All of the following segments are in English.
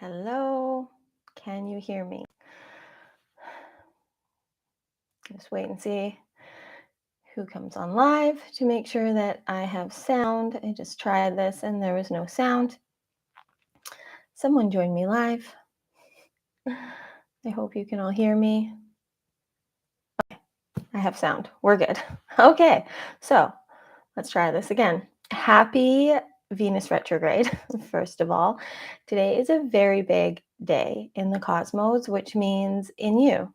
Hello, can you hear me? Just wait and see who comes on live to make sure that I have sound. I just tried this and there was no sound. Someone join me live. I hope you can all hear me. I have sound. We're good. Okay, so let's try this again. Happy Venus retrograde, first of all. Today is a very big day in the cosmos, which means in you.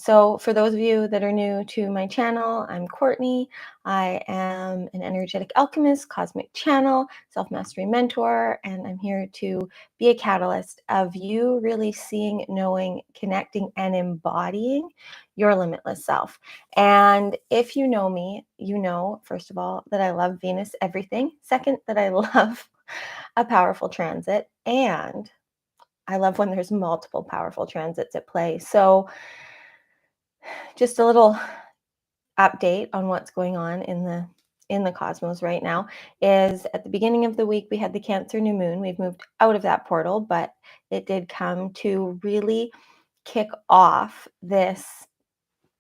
So for those of you that are new to my channel, I'm Courtney. I am an energetic alchemist, cosmic channel, self-mastery mentor, and I'm here to be a catalyst of you really seeing, knowing, connecting, and embodying your limitless self. And if you know me, you know, first of all, that I love Venus everything. Second, that I love a powerful transit. And I love when there's multiple powerful transits at play. So just a little update on what's going on in the cosmos right now is at the beginning of the week we had the Cancer new moon. We've moved out of that portal, but it did come to really kick off this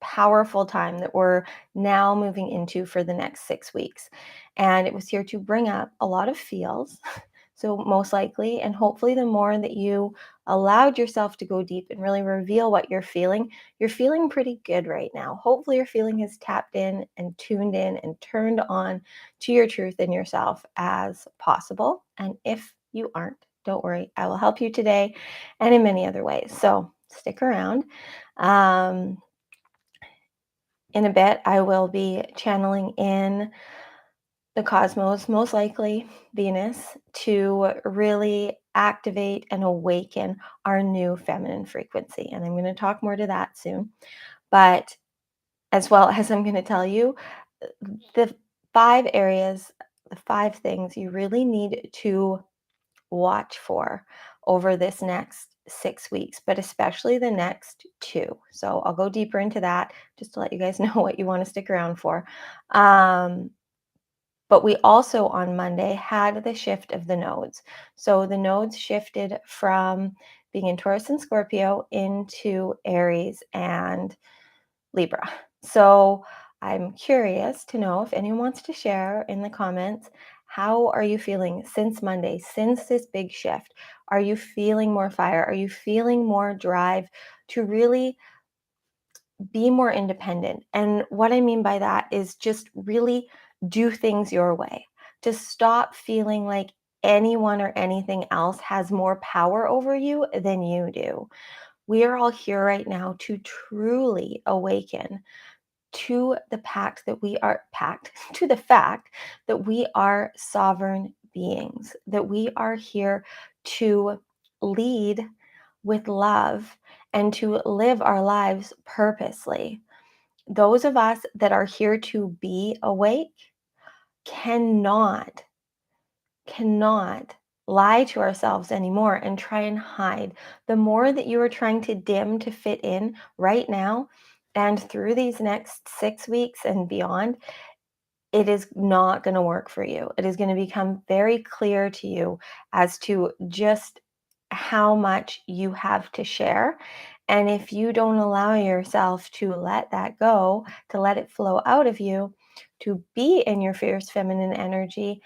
powerful time that we're now moving into for the next 6 weeks. And it was here to bring up a lot of feels. So most likely, and hopefully the more that you allowed yourself to go deep and really reveal what you're feeling pretty good right now. Hopefully your feeling is tapped in and tuned in and turned on to your truth in yourself as possible. And if you aren't, don't worry, I will help you today and in many other ways. So stick around. In a bit, I will be channeling in the cosmos, most likely Venus, to really activate and awaken our new feminine frequency. And I'm going to talk more to that soon. But as well as I'm going to tell you the 5 areas, the 5 things you really need to watch for over this next 6 weeks, but especially the next 2. So I'll go deeper into that just to let you guys know what you want to stick around for. But we also on Monday had the shift of the nodes. So the nodes shifted from being in Taurus and Scorpio into Aries and Libra. So I'm curious to know if anyone wants to share in the comments, how are you feeling since Monday, since this big shift? Are you feeling more fire? Are you feeling more drive to really be more independent? And what I mean by that is just really do things your way. To stop feeling like anyone or anything else has more power over you than you do. We are all here right now to truly awaken to the fact that we are to the fact that we are sovereign beings, that we are here to lead with love and to live our lives purposely. Those of us that are here to be awake cannot lie to ourselves anymore and try and hide. The more that you are trying to dim to fit in right now and through these next 6 weeks and beyond, it is not going to work for you. It is going to become very clear to you as to just how much you have to share. And if you don't allow yourself to let that go, to let it flow out of you, to be in your fierce feminine energy,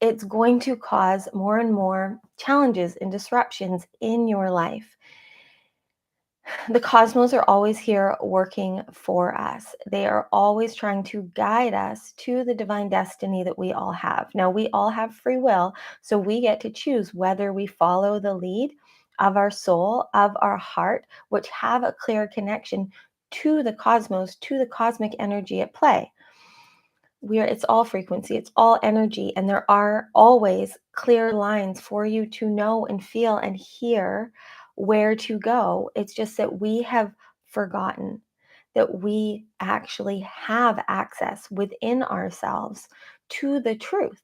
it's going to cause more and more challenges and disruptions in your life. The cosmos are always here working for us. They are always trying to guide us to the divine destiny that we all have. Now, we all have free will, so we get to choose whether we follow the lead of our soul, of our heart, which have a clear connection to the cosmos, to the cosmic energy at play. It's all frequency, it's all energy, and there are always clear lines for you to know and feel and hear where to go. It's just that we have forgotten that we actually have access within ourselves to the truth.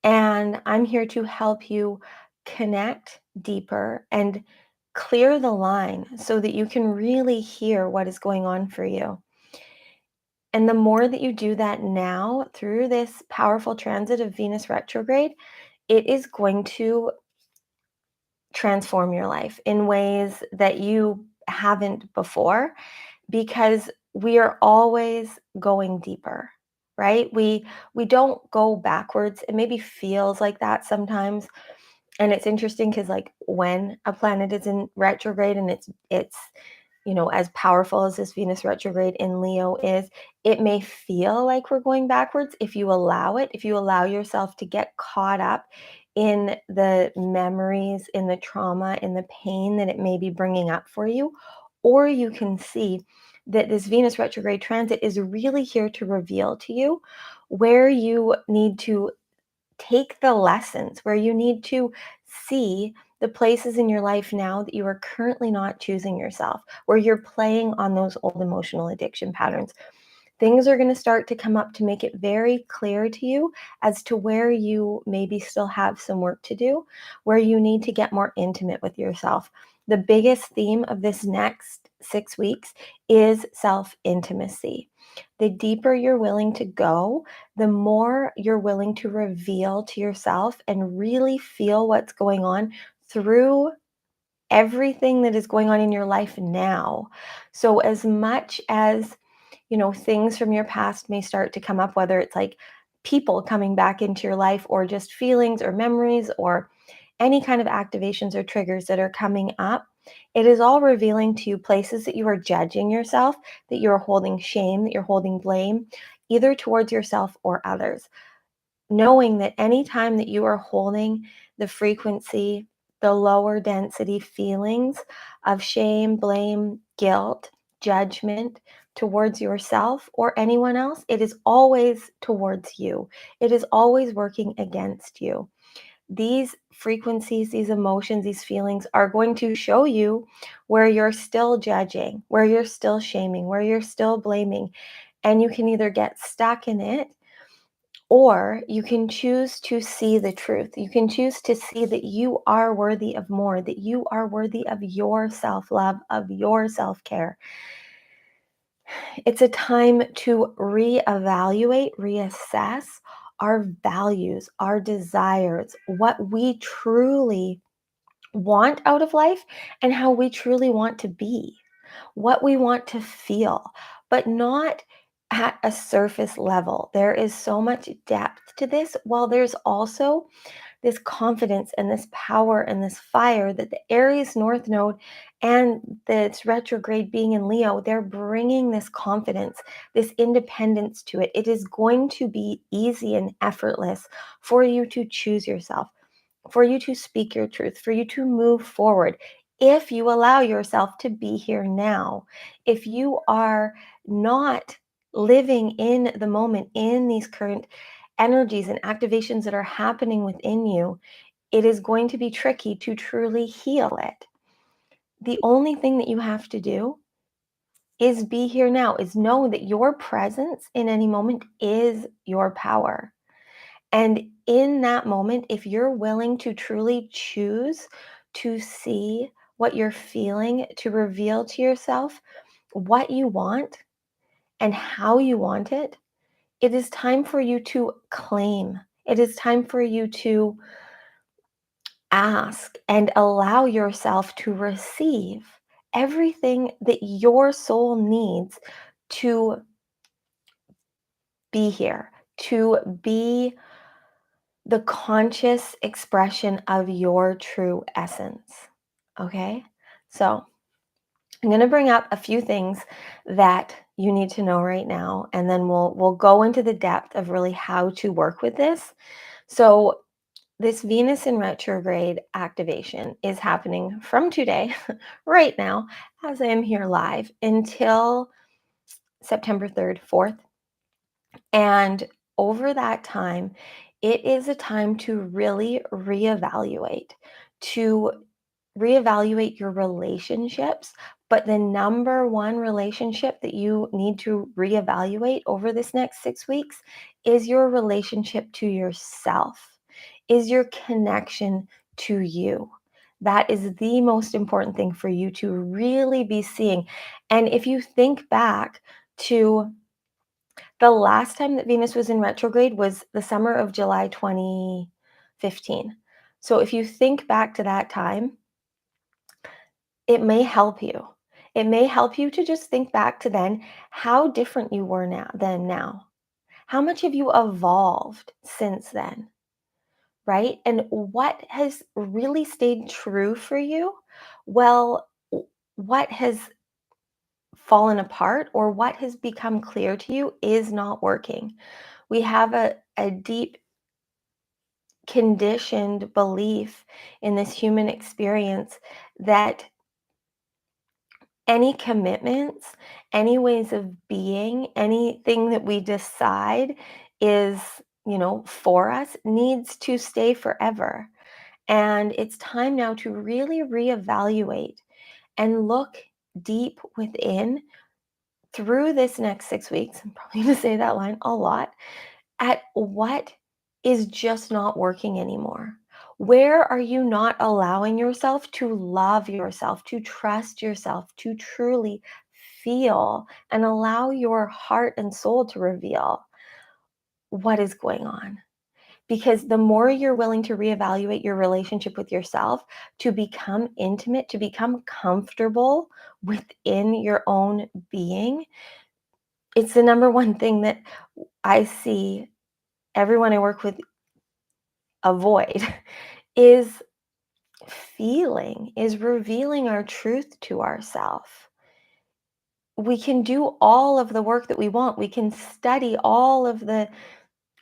And I'm here to help you connect deeper and clear the line so that you can really hear what is going on for you. And the more that you do that now through this powerful transit of Venus retrograde, it is going to transform your life in ways that you haven't before, because we are always going deeper, right? We don't go backwards. It maybe feels like that sometimes. And it's interesting because, like, when a planet is in retrograde and it's as powerful as this Venus retrograde in Leo is, it may feel like we're going backwards if you allow it, if you allow yourself to get caught up in the memories, in the trauma, in the pain that it may be bringing up for you. Or you can see that this Venus retrograde transit is really here to reveal to you where you need to take the lessons, where you need to see the places in your life now that you are currently not choosing yourself, where you're playing on those old emotional addiction patterns. Things are going to start to come up to make it very clear to you as to where you maybe still have some work to do, where you need to get more intimate with yourself. The biggest theme of this next 6 weeks is self intimacy. The deeper you're willing to go, the more you're willing to reveal to yourself and really feel what's going on through everything that is going on in your life now. So, as much as things from your past may start to come up, whether it's like people coming back into your life or just feelings or memories or any kind of activations or triggers that are coming up, it is all revealing to you places that you are judging yourself, that you're holding shame, that you're holding blame, either towards yourself or others. Knowing that anytime that you are holding the frequency, the lower density feelings of shame, blame, guilt, judgment towards yourself or anyone else, it is always towards you. It is always working against you. These frequencies, these emotions, these feelings are going to show you where you're still judging, where you're still shaming, where you're still blaming. And you can either get stuck in it, or you can choose to see the truth. You can choose to see that you are worthy of more, that you are worthy of your self love, of your self care. It's a time to reevaluate, reassess our values, our desires, what we truly want out of life, and how we truly want to be, what we want to feel, but not at a surface level. There is so much depth to this, while there's also this confidence and this power and this fire that the Aries North Node and this retrograde being in Leo, they're bringing this confidence, this independence to it. It is going to be easy and effortless for you to choose yourself, for you to speak your truth, for you to move forward. If you allow yourself to be here now, if you are not living in the moment, in these current energies and activations that are happening within you, it is going to be tricky to truly heal it. The only thing that you have to do is be here now, is know that your presence in any moment is your power. And in that moment, if you're willing to truly choose to see what you're feeling, to reveal to yourself what you want and how you want it, it is time for you to claim. It is time for you to ask and allow yourself to receive everything that your soul needs to be here, to be the conscious expression of your true essence. Okay? So, I'm going to bring up a few things that you need to know right now, and then we'll go into the depth of really how to work with this. So, this Venus in retrograde activation is happening from today, right now, as I am here live, until September 3rd, 4th. And over that time, it is a time to really to reevaluate your relationships. But the number one relationship that you need to reevaluate over this next 6 weeks is your relationship to yourself, is your connection to you. That is the most important thing for you to really be seeing. And if you think back to the last time that Venus was in retrograde was the summer of July 2015. So if you think back to that time, It may help you. It may help you to just think back to then how different you were now. How much have you evolved since then, right? And what has really stayed true for you? Well, what has fallen apart or what has become clear to you is not working. We have a deep conditioned belief in this human experience that any commitments, any ways of being, anything that we decide is, for us needs to stay forever. And it's time now to really reevaluate and look deep within through this next 6 weeks. I'm probably going to say that line a lot at what is just not working anymore. Where are you not allowing yourself to love yourself, to trust yourself, to truly feel and allow your heart and soul to reveal what is going on? Because the more you're willing to reevaluate your relationship with yourself, to become intimate, to become comfortable within your own being, it's the number one thing that I see everyone I work with avoid is feeling, is revealing our truth to ourselves. We can do all of the work that we want. We can study all of the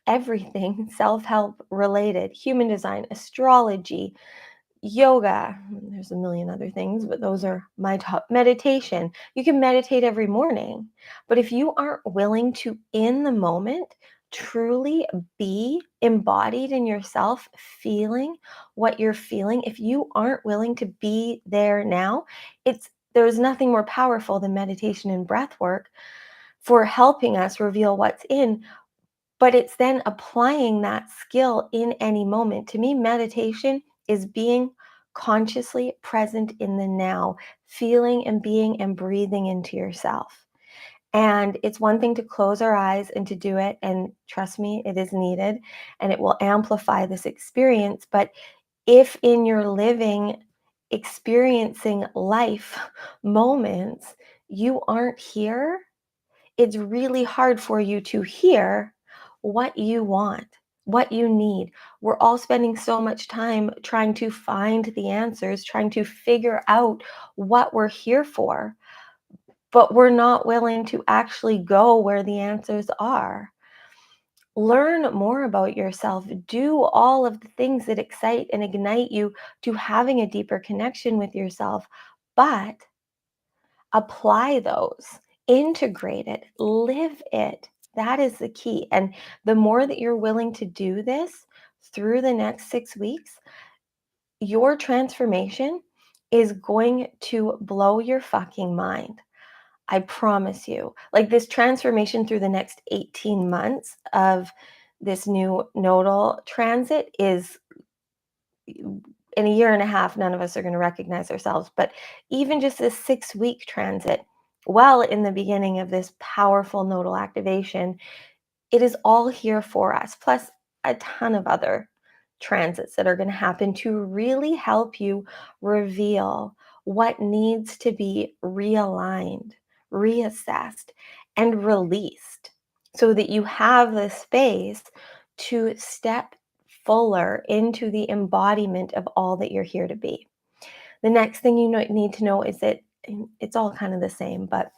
everything self-help related, human design, astrology, yoga. There's a million other things, but those are my top. Meditation. You can meditate every morning. But if you aren't willing to, in the moment, truly be embodied in yourself, feeling what you're feeling, if you aren't willing to be there now, there's nothing more powerful than meditation and breath work for helping us reveal what's in, but it's then applying that skill in any moment. To me, meditation is being consciously present in the now, feeling and being and breathing into yourself. And it's one thing to close our eyes and to do it. And trust me, it is needed and it will amplify this experience. But if in your living, experiencing life moments, you aren't here, it's really hard for you to hear what you want, what you need. We're all spending so much time trying to find the answers, trying to figure out what we're here for, but we're not willing to actually go where the answers are. Learn more about yourself. Do all of the things that excite and ignite you to having a deeper connection with yourself, but apply those, integrate it, live it. That is the key. And the more that you're willing to do this through the next 6 weeks, your transformation is going to blow your fucking mind. I promise you. Like this transformation through the next 18 months of this new nodal transit is in a year and a half, none of us are going to recognize ourselves. But even just this 6 week transit, well, in the beginning of this powerful nodal activation, it is all here for us, plus a ton of other transits that are going to happen to really help you reveal what needs to be realigned, reassessed, and released so that you have the space to step fuller into the embodiment of all that you're here to be. The next thing you need to know is that it's all kind of the same, but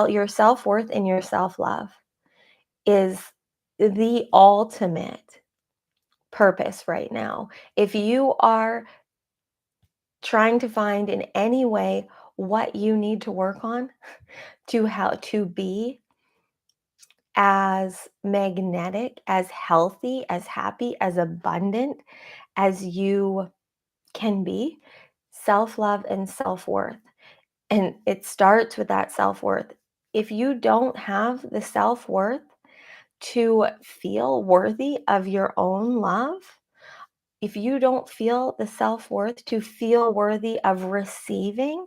your self-worth and your self-love is the ultimate purpose right now. If you are trying to find in any way what you need to work on to how to be as magnetic, as healthy, as happy, as abundant as you can be, self-love and self-worth. And it starts with that self-worth. If you don't have the self-worth to feel worthy of your own love, if you don't feel the self-worth to feel worthy of receiving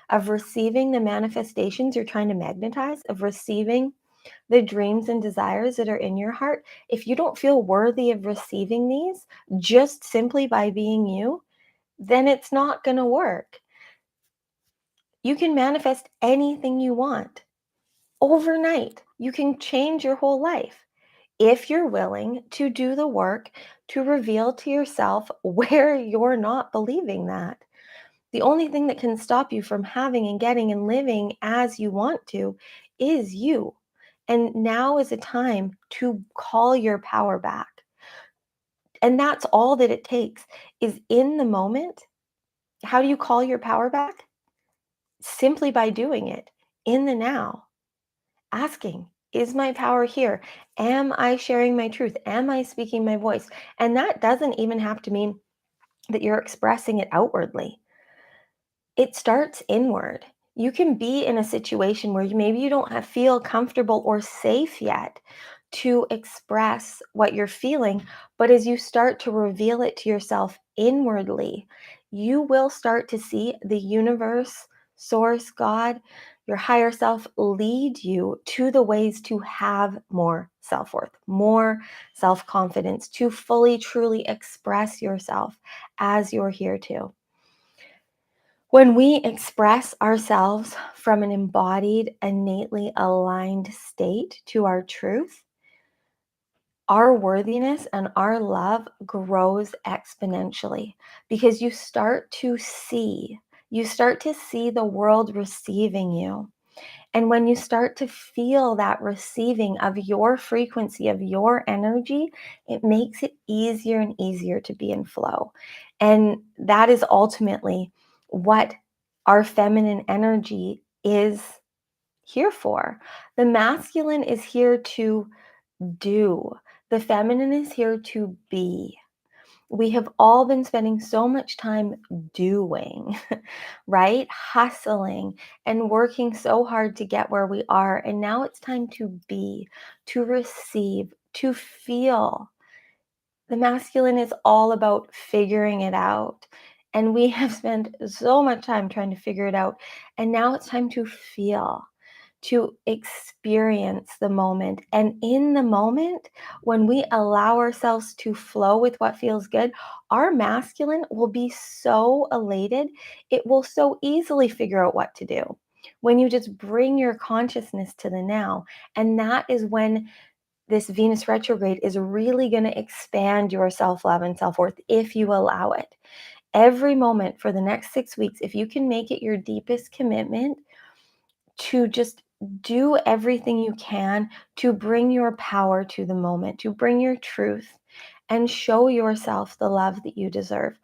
the manifestations you're trying to magnetize, of receiving the dreams and desires that are in your heart, if you don't feel worthy of receiving these just simply by being you, then it's not going to work. You can manifest anything you want overnight. You can change your whole life if you're willing to do the work to reveal to yourself where you're not believing that. The only thing that can stop you from having and getting and living as you want to is you. And now is a time to call your power back. And that's all that it takes is in the moment. How do you call your power back? Simply by doing it in the now, asking, is my power here? Am I sharing my truth? Am I speaking my voice? And that doesn't even have to mean that you're expressing it outwardly. It starts inward. You can be in a situation where maybe you don't feel comfortable or safe yet to express what you're feeling, but as you start to reveal it to yourself inwardly, you will start to see the universe, source, God, your higher self lead you to the ways to have more self-worth, more self-confidence, to fully, truly express yourself as you're here to. When we express ourselves from an embodied, innately aligned state to our truth, our worthiness and our love grows exponentially because you start to see the world receiving you. And when you start to feel that receiving of your frequency, of your energy, it makes it easier and easier to be in flow. And that is ultimately what our feminine energy is here for. The masculine is here to do, the feminine is here to be. We have all been spending so much time doing, right? Hustling and working so hard to get where we are. And now it's time to be, to receive, to feel. The masculine is all about figuring it out. And we have spent so much time trying to figure it out. And now it's time to feel, to experience the moment. And in the moment, when we allow ourselves to flow with what feels good, our masculine will be so elated. It will so easily figure out what to do when you just bring your consciousness to the now. And that is when this Venus retrograde is really going to expand your self-love and self-worth if you allow it. Every moment for the next 6 weeks, if you can make it your deepest commitment to just do everything you can to bring your power to the moment, to bring your truth and show yourself the love that you deserve.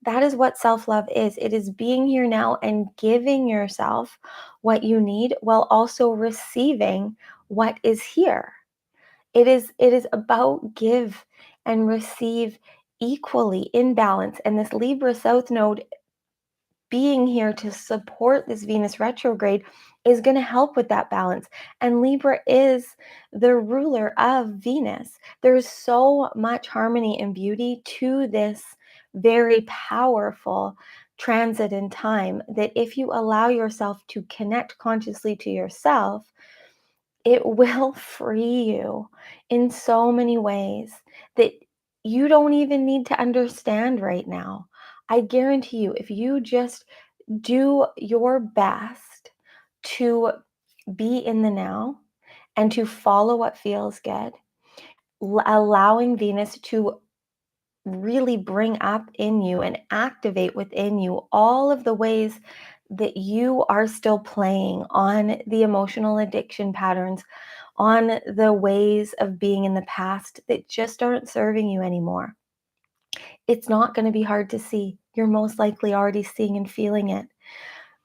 That is what self-love is. It is being here now and giving yourself what you need while also receiving what is here. It is about give and receive equally in balance. And this Libra South Node being here to support this Venus retrograde is going to help with that balance. And Libra is the ruler of Venus. There's so much harmony and beauty to this very powerful transit in time that if you allow yourself to connect consciously to yourself, it will free you in so many ways that you don't even need to understand right now. I guarantee you, if you just do your best to be in the now and to follow what feels good, allowing Venus to really bring up in you and activate within you all of the ways that you are still playing on the emotional addiction patterns, on the ways of being in the past that just aren't serving you anymore. It's not going to be hard to see. You're most likely already seeing and feeling it.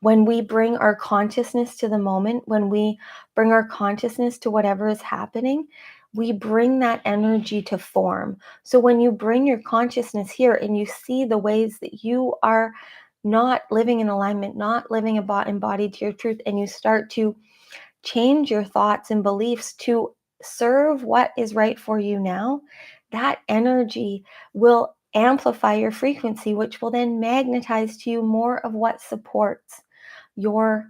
When we bring our consciousness to the moment, when we bring our consciousness to whatever is happening, we bring that energy to form. So when you bring your consciousness here and you see the ways that you are not living in alignment, not living embodied to your truth, and you start to change your thoughts and beliefs to serve what is right for you now, that energy will amplify your frequency, which will then magnetize to you more of what supports your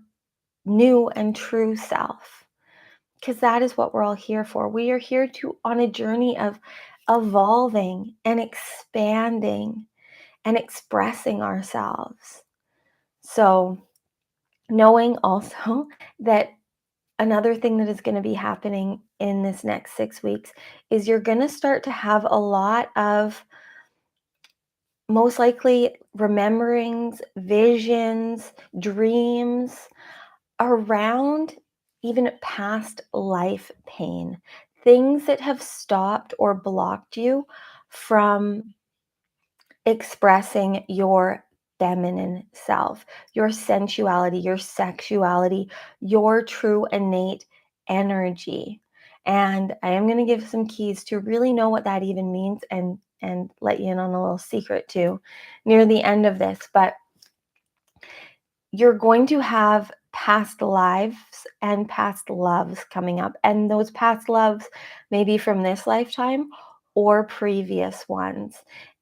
new and true self. Because that is what we're all here for. We are here to on a journey of evolving and expanding and expressing ourselves. So Knowing also that another thing that is going to be happening in this next 6 weeks is you're going to start to have a lot of most likely rememberings, visions, dreams around even past life pain, things that have stopped or blocked you from expressing your feminine self, your sensuality, your sexuality, your true innate energy. And I am going to give some keys to really know what that even means and let you in on a little secret too near the end of this. But you're going to have past lives and past loves coming up. And those past loves may be from this lifetime or previous ones.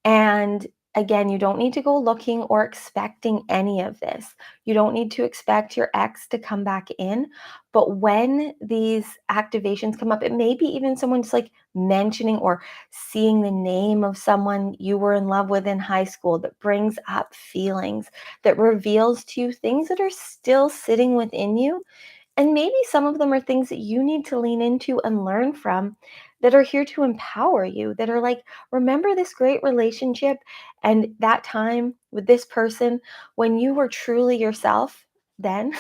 And again, you don't need to go looking or expecting any of this. You don't need to expect your ex to come back in. But when these activations come up, it may be even someone just like mentioning or seeing the name of someone you were in love with in high school that brings up feelings, that reveals to you things that are still sitting within you. And maybe some of them are things that you need to lean into and learn from that are here to empower you, that are like, remember this great relationship and that time with this person when you were truly yourself then?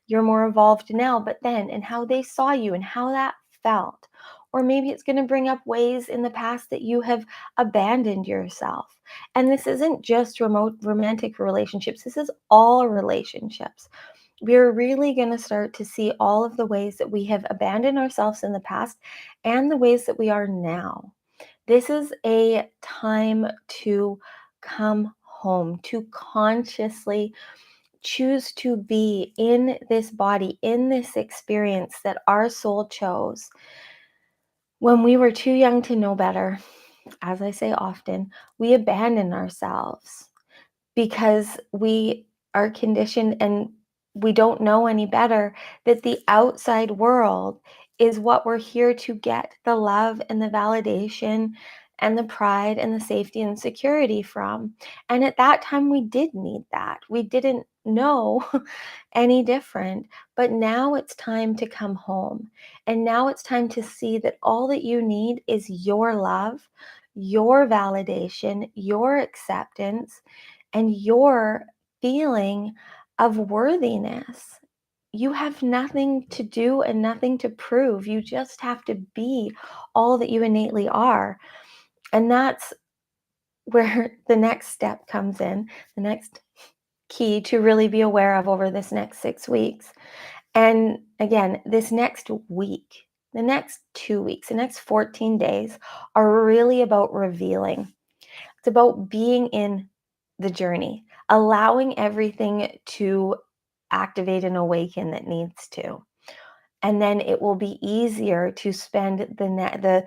You're more evolved now, but then, and how they saw you and how that felt. Or maybe it's going to bring up ways in the past that you have abandoned yourself. And this isn't just remote romantic relationships, this is all relationships. We're really going to start to see all of the ways that we have abandoned ourselves in the past and the ways that we are now. This is a time to come home, to consciously choose to be in this body, in this experience that our soul chose. When we were too young to know better, as I say often, we abandon ourselves because we are conditioned and we don't know any better that the outside world is what we're here to get the love and the validation and the pride and the safety and security from. And at that time, we did need that. We didn't know any different. But now it's time to come home. And now it's time to see that all that you need is your love, your validation, your acceptance, and your feeling of worthiness. You have nothing to do and nothing to prove. You just have to be all that you innately are. And that's where the next step comes in, the next key to really be aware of over this next 6 weeks. And again, this next week, the next 2 weeks, the next 14 days are really about revealing. It's about being in the journey, allowing everything to activate and awaken that needs to. And then it will be easier to spend the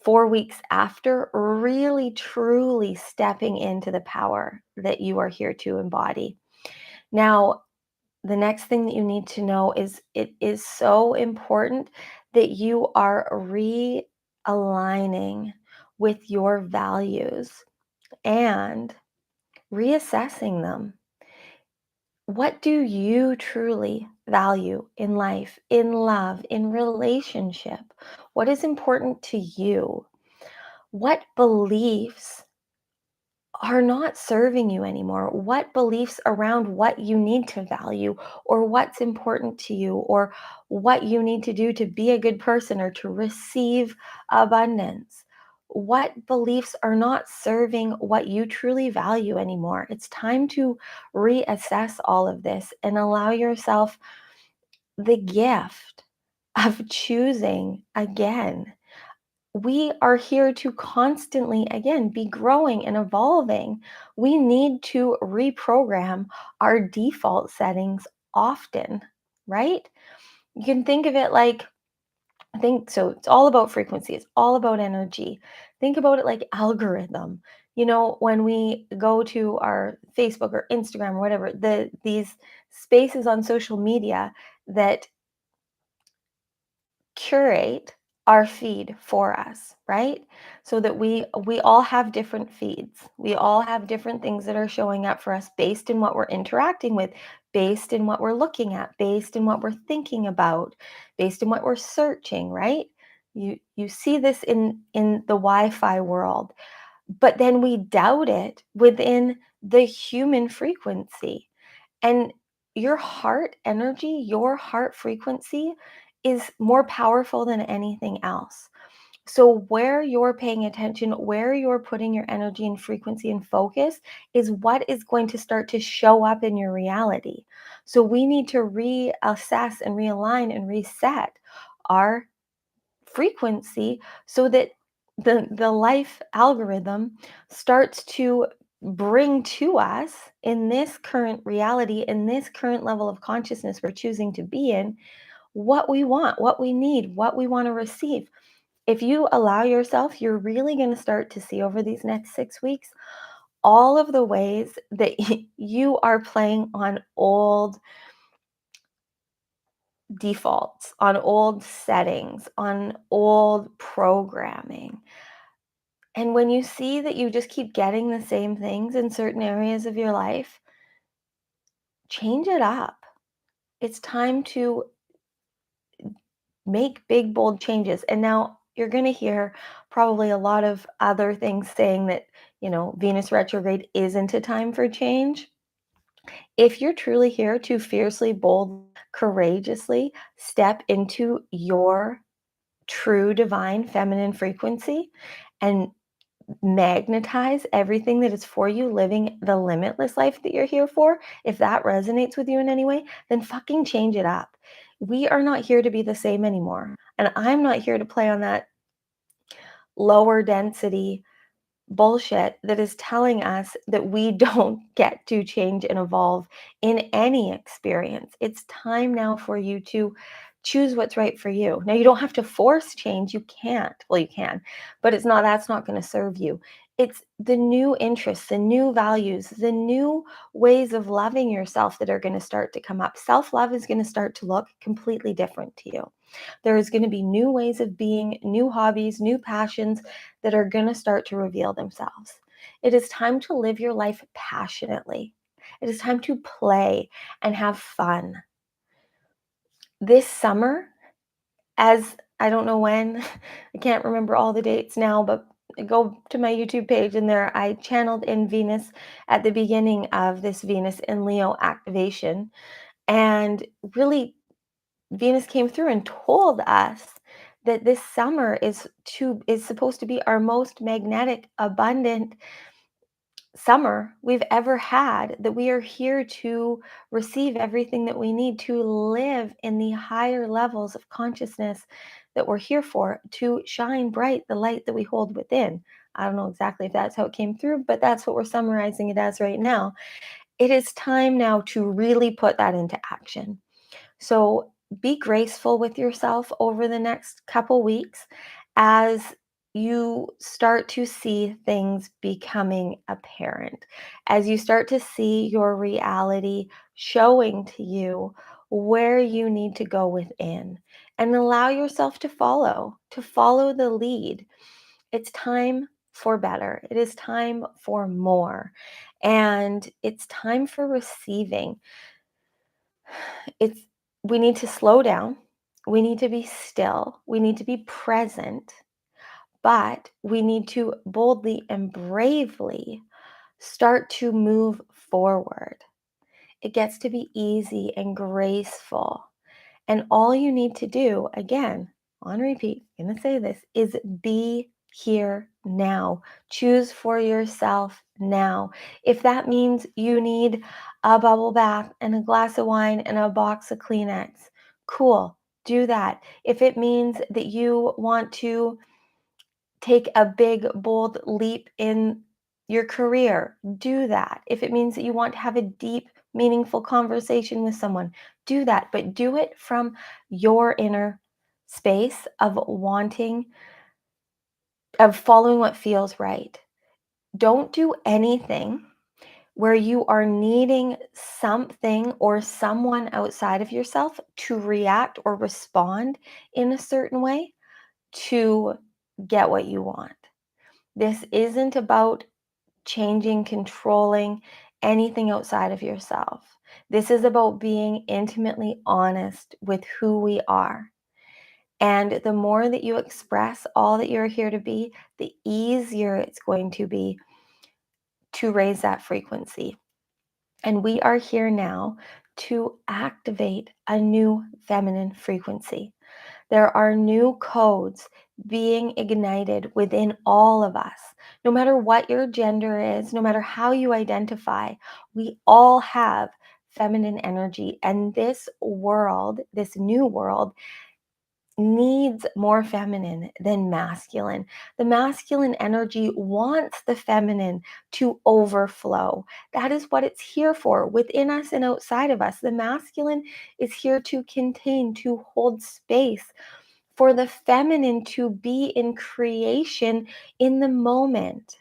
4 weeks after really truly stepping into the power that you are here to embody. Now, the next thing that you need to know is it is so important that you are realigning with your values and reassessing them. What do you truly value in life, in love, in relationship? What is important to you? What beliefs are not serving you anymore? What beliefs around what you need to value or what's important to you or what you need to do to be a good person or to receive abundance? What beliefs are not serving what you truly value anymore? It's time to reassess all of this and allow yourself the gift of choosing again. We are here to constantly, again, be growing and evolving. We need to reprogram our default settings often, right? You can think of it like, think so it's all about frequency, it's all about energy. Think about it like algorithm. You know, when we go to our Facebook or Instagram or whatever, these spaces on social media that curate our feed for us, right? So that we all have different feeds. We all have different things that are showing up for us based in what we're interacting with, based in what we're looking at, based in what we're thinking about, based in what we're searching, right? You see this in the Wi-Fi world, but then we doubt it within the human frequency. And your heart energy, your heart frequency is more powerful than anything else. So, where you're paying attention, where you're putting your energy and frequency and focus is what is going to start to show up in your reality. So, we need to reassess and realign and reset our frequency so that the life algorithm starts to bring to us in this current reality, in this current level of consciousness we're choosing to be in, what we want, what we need, what we want to receive. If you allow yourself, you're really going to start to see over these next 6 weeks all of the ways that you are playing on old defaults, on old settings, on old programming. And when you see that you just keep getting the same things in certain areas of your life, change it up. It's time to make big, bold changes. And now you're going to hear probably a lot of other things saying that, Venus retrograde isn't a time for change. If you're truly here to fiercely, bold, courageously step into your true divine feminine frequency and magnetize everything that is for you, living the limitless life that you're here for, if that resonates with you in any way, then fucking change it up. We are not here to be the same anymore. And I'm not here to play on that lower density bullshit that is telling us that we don't get to change and evolve in any experience. It's time now for you to choose what's right for you. Now you don't have to force change, you can't. Well, you can, but that's not going to serve you. It's the new interests, the new values, the new ways of loving yourself that are going to start to come up. Self-love is going to start to look completely different to you. There is going to be new ways of being, new hobbies, new passions that are going to start to reveal themselves. It is time to live your life passionately. It is time to play and have fun. This summer, as I don't know when, I can't remember all the dates now, but go to my YouTube page and there I channeled in Venus at the beginning of this Venus in Leo activation. And really, Venus came through and told us that this summer is supposed to be our most magnetic, abundant summer we've ever had, that we are here to receive everything that we need to live in the higher levels of consciousness that we're here for, to shine bright the light that we hold within. I don't know exactly if that's how it came through, but that's what we're summarizing it as right now. It is time now to really put that into action. So be graceful with yourself over the next couple weeks as you start to see things becoming apparent, as you start to see your reality showing to you where you need to go within, and allow yourself to follow the lead. It's time for better. It is time for more. And it's time for receiving. It's We need to slow down. We need to be still. We need to be present, but we need to boldly and bravely start to move forward. It gets to be easy and graceful. And all you need to do, again, on repeat, I'm going to say this, is be here now. Choose for yourself now. If that means you need a bubble bath and a glass of wine and a box of Kleenex, cool, do that. If it means that you want to take a big, bold leap in your career, do that. If it means that you want to have a deep, meaningful conversation with someone, do that. But do it from your inner space of wanting, of following what feels right. Don't do anything where you are needing something or someone outside of yourself to react or respond in a certain way. to get what you want. This isn't about changing, controlling anything outside of yourself. This is about being intimately honest with who we are. And the more that you express all that you're here to be, the easier it's going to be to raise that frequency. And we are here now to activate a new feminine frequency. There are new codes being ignited within all of us. No matter what your gender is, no matter how you identify, we all have feminine energy. And this world, this new world, needs more feminine than masculine. The masculine energy wants the feminine to overflow. That is what it's here for, within us and outside of us. The masculine is here to contain, to hold space for the feminine to be in creation in the moment,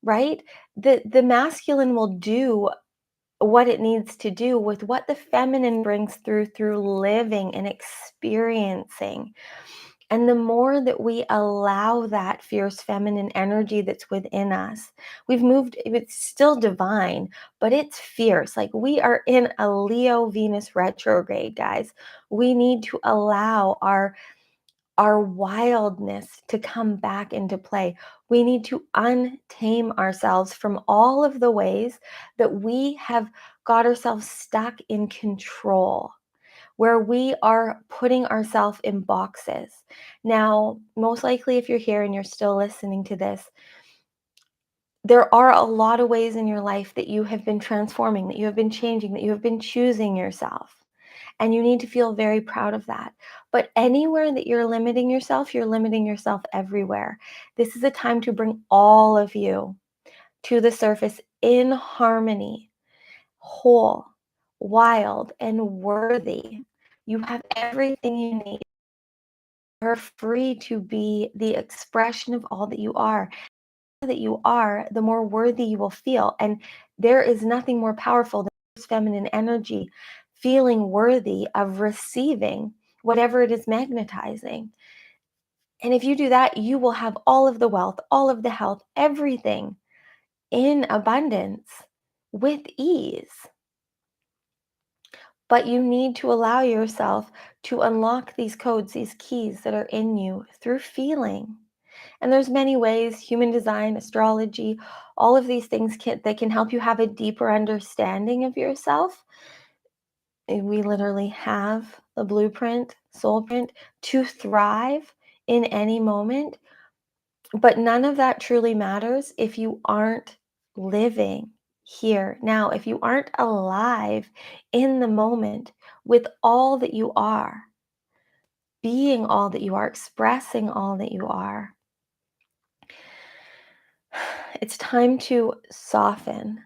right? The masculine will do what it needs to do with what the feminine brings through living and experiencing. And the more that we allow that fierce feminine energy that's within us, we've moved, it's still divine, but it's fierce. Like, we are in a Leo Venus retrograde, guys. We need to allow our wildness to come back into play. We need to untame ourselves from all of the ways that we have got ourselves stuck in control, where we are putting ourselves in boxes. Now, most likely, if you're here and you're still listening to this, there are a lot of ways in your life that you have been transforming, that you have been changing, that you have been choosing yourself. And you need to feel very proud of that. But anywhere that you're limiting yourself everywhere. This is a time to bring all of you to the surface in harmony, whole, wild, and worthy. You have everything you need. You're free to be the expression of all that you are. That you are, the more worthy you will feel. And there is nothing more powerful than this feminine energy, feeling worthy of receiving whatever it is magnetizing. And if you do that, you will have all of the wealth, all of the health, everything in abundance with ease. But you need to allow yourself to unlock these codes, these keys that are in you through feeling. And there's many ways: human design, astrology, all of these things that can help you have a deeper understanding of yourself. And we literally have the blueprint, soul print, to thrive in any moment. But none of that truly matters if you aren't living here now, if you aren't alive in the moment with all that you are, being all that you are, expressing all that you are. It's time to soften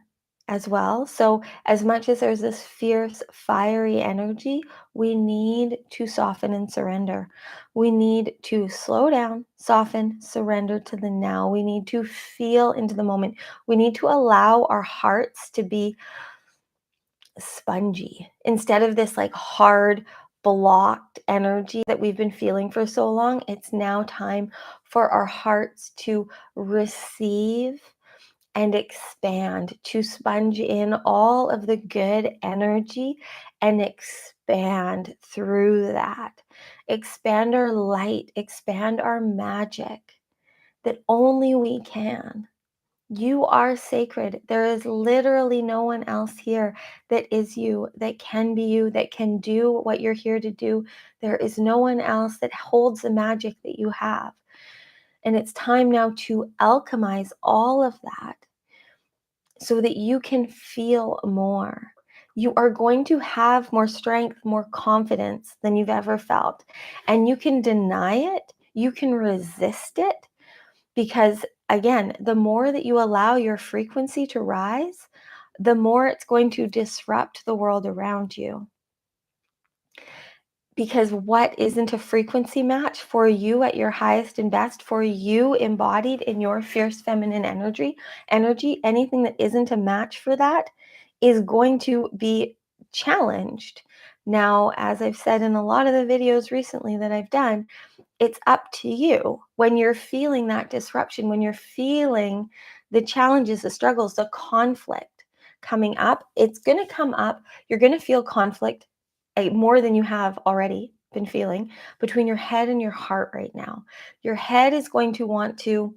as well. So, as much as there's this fierce, fiery energy, we need to soften and surrender. We need to slow down, soften, surrender to the now. We need to feel into the moment. We need to allow our hearts to be spongy instead of this like hard, blocked energy that we've been feeling for so long. It's now time for our hearts to receive and expand, to sponge in all of the good energy and expand through that. Expand our light, expand our magic that only we can. You are sacred. There is literally no one else here that is you, that can be you, that can do what you're here to do. There is no one else that holds the magic that you have. And it's time now to alchemize all of that so that you can feel more. You are going to have more strength, more confidence than you've ever felt. And you can deny it, you can resist it, because again, the more that you allow your frequency to rise, the more it's going to disrupt the world around you. Because what isn't a frequency match for you at your highest and best, for you embodied in your fierce feminine energy, anything that isn't a match for that is going to be challenged. Now, as I've said in a lot of the videos recently that I've done, it's up to you when you're feeling that disruption, when you're feeling the challenges, the struggles, the conflict coming up. It's going to come up. You're going to feel conflict more than you have already been feeling between your head and your heart right now. Your head is going to want to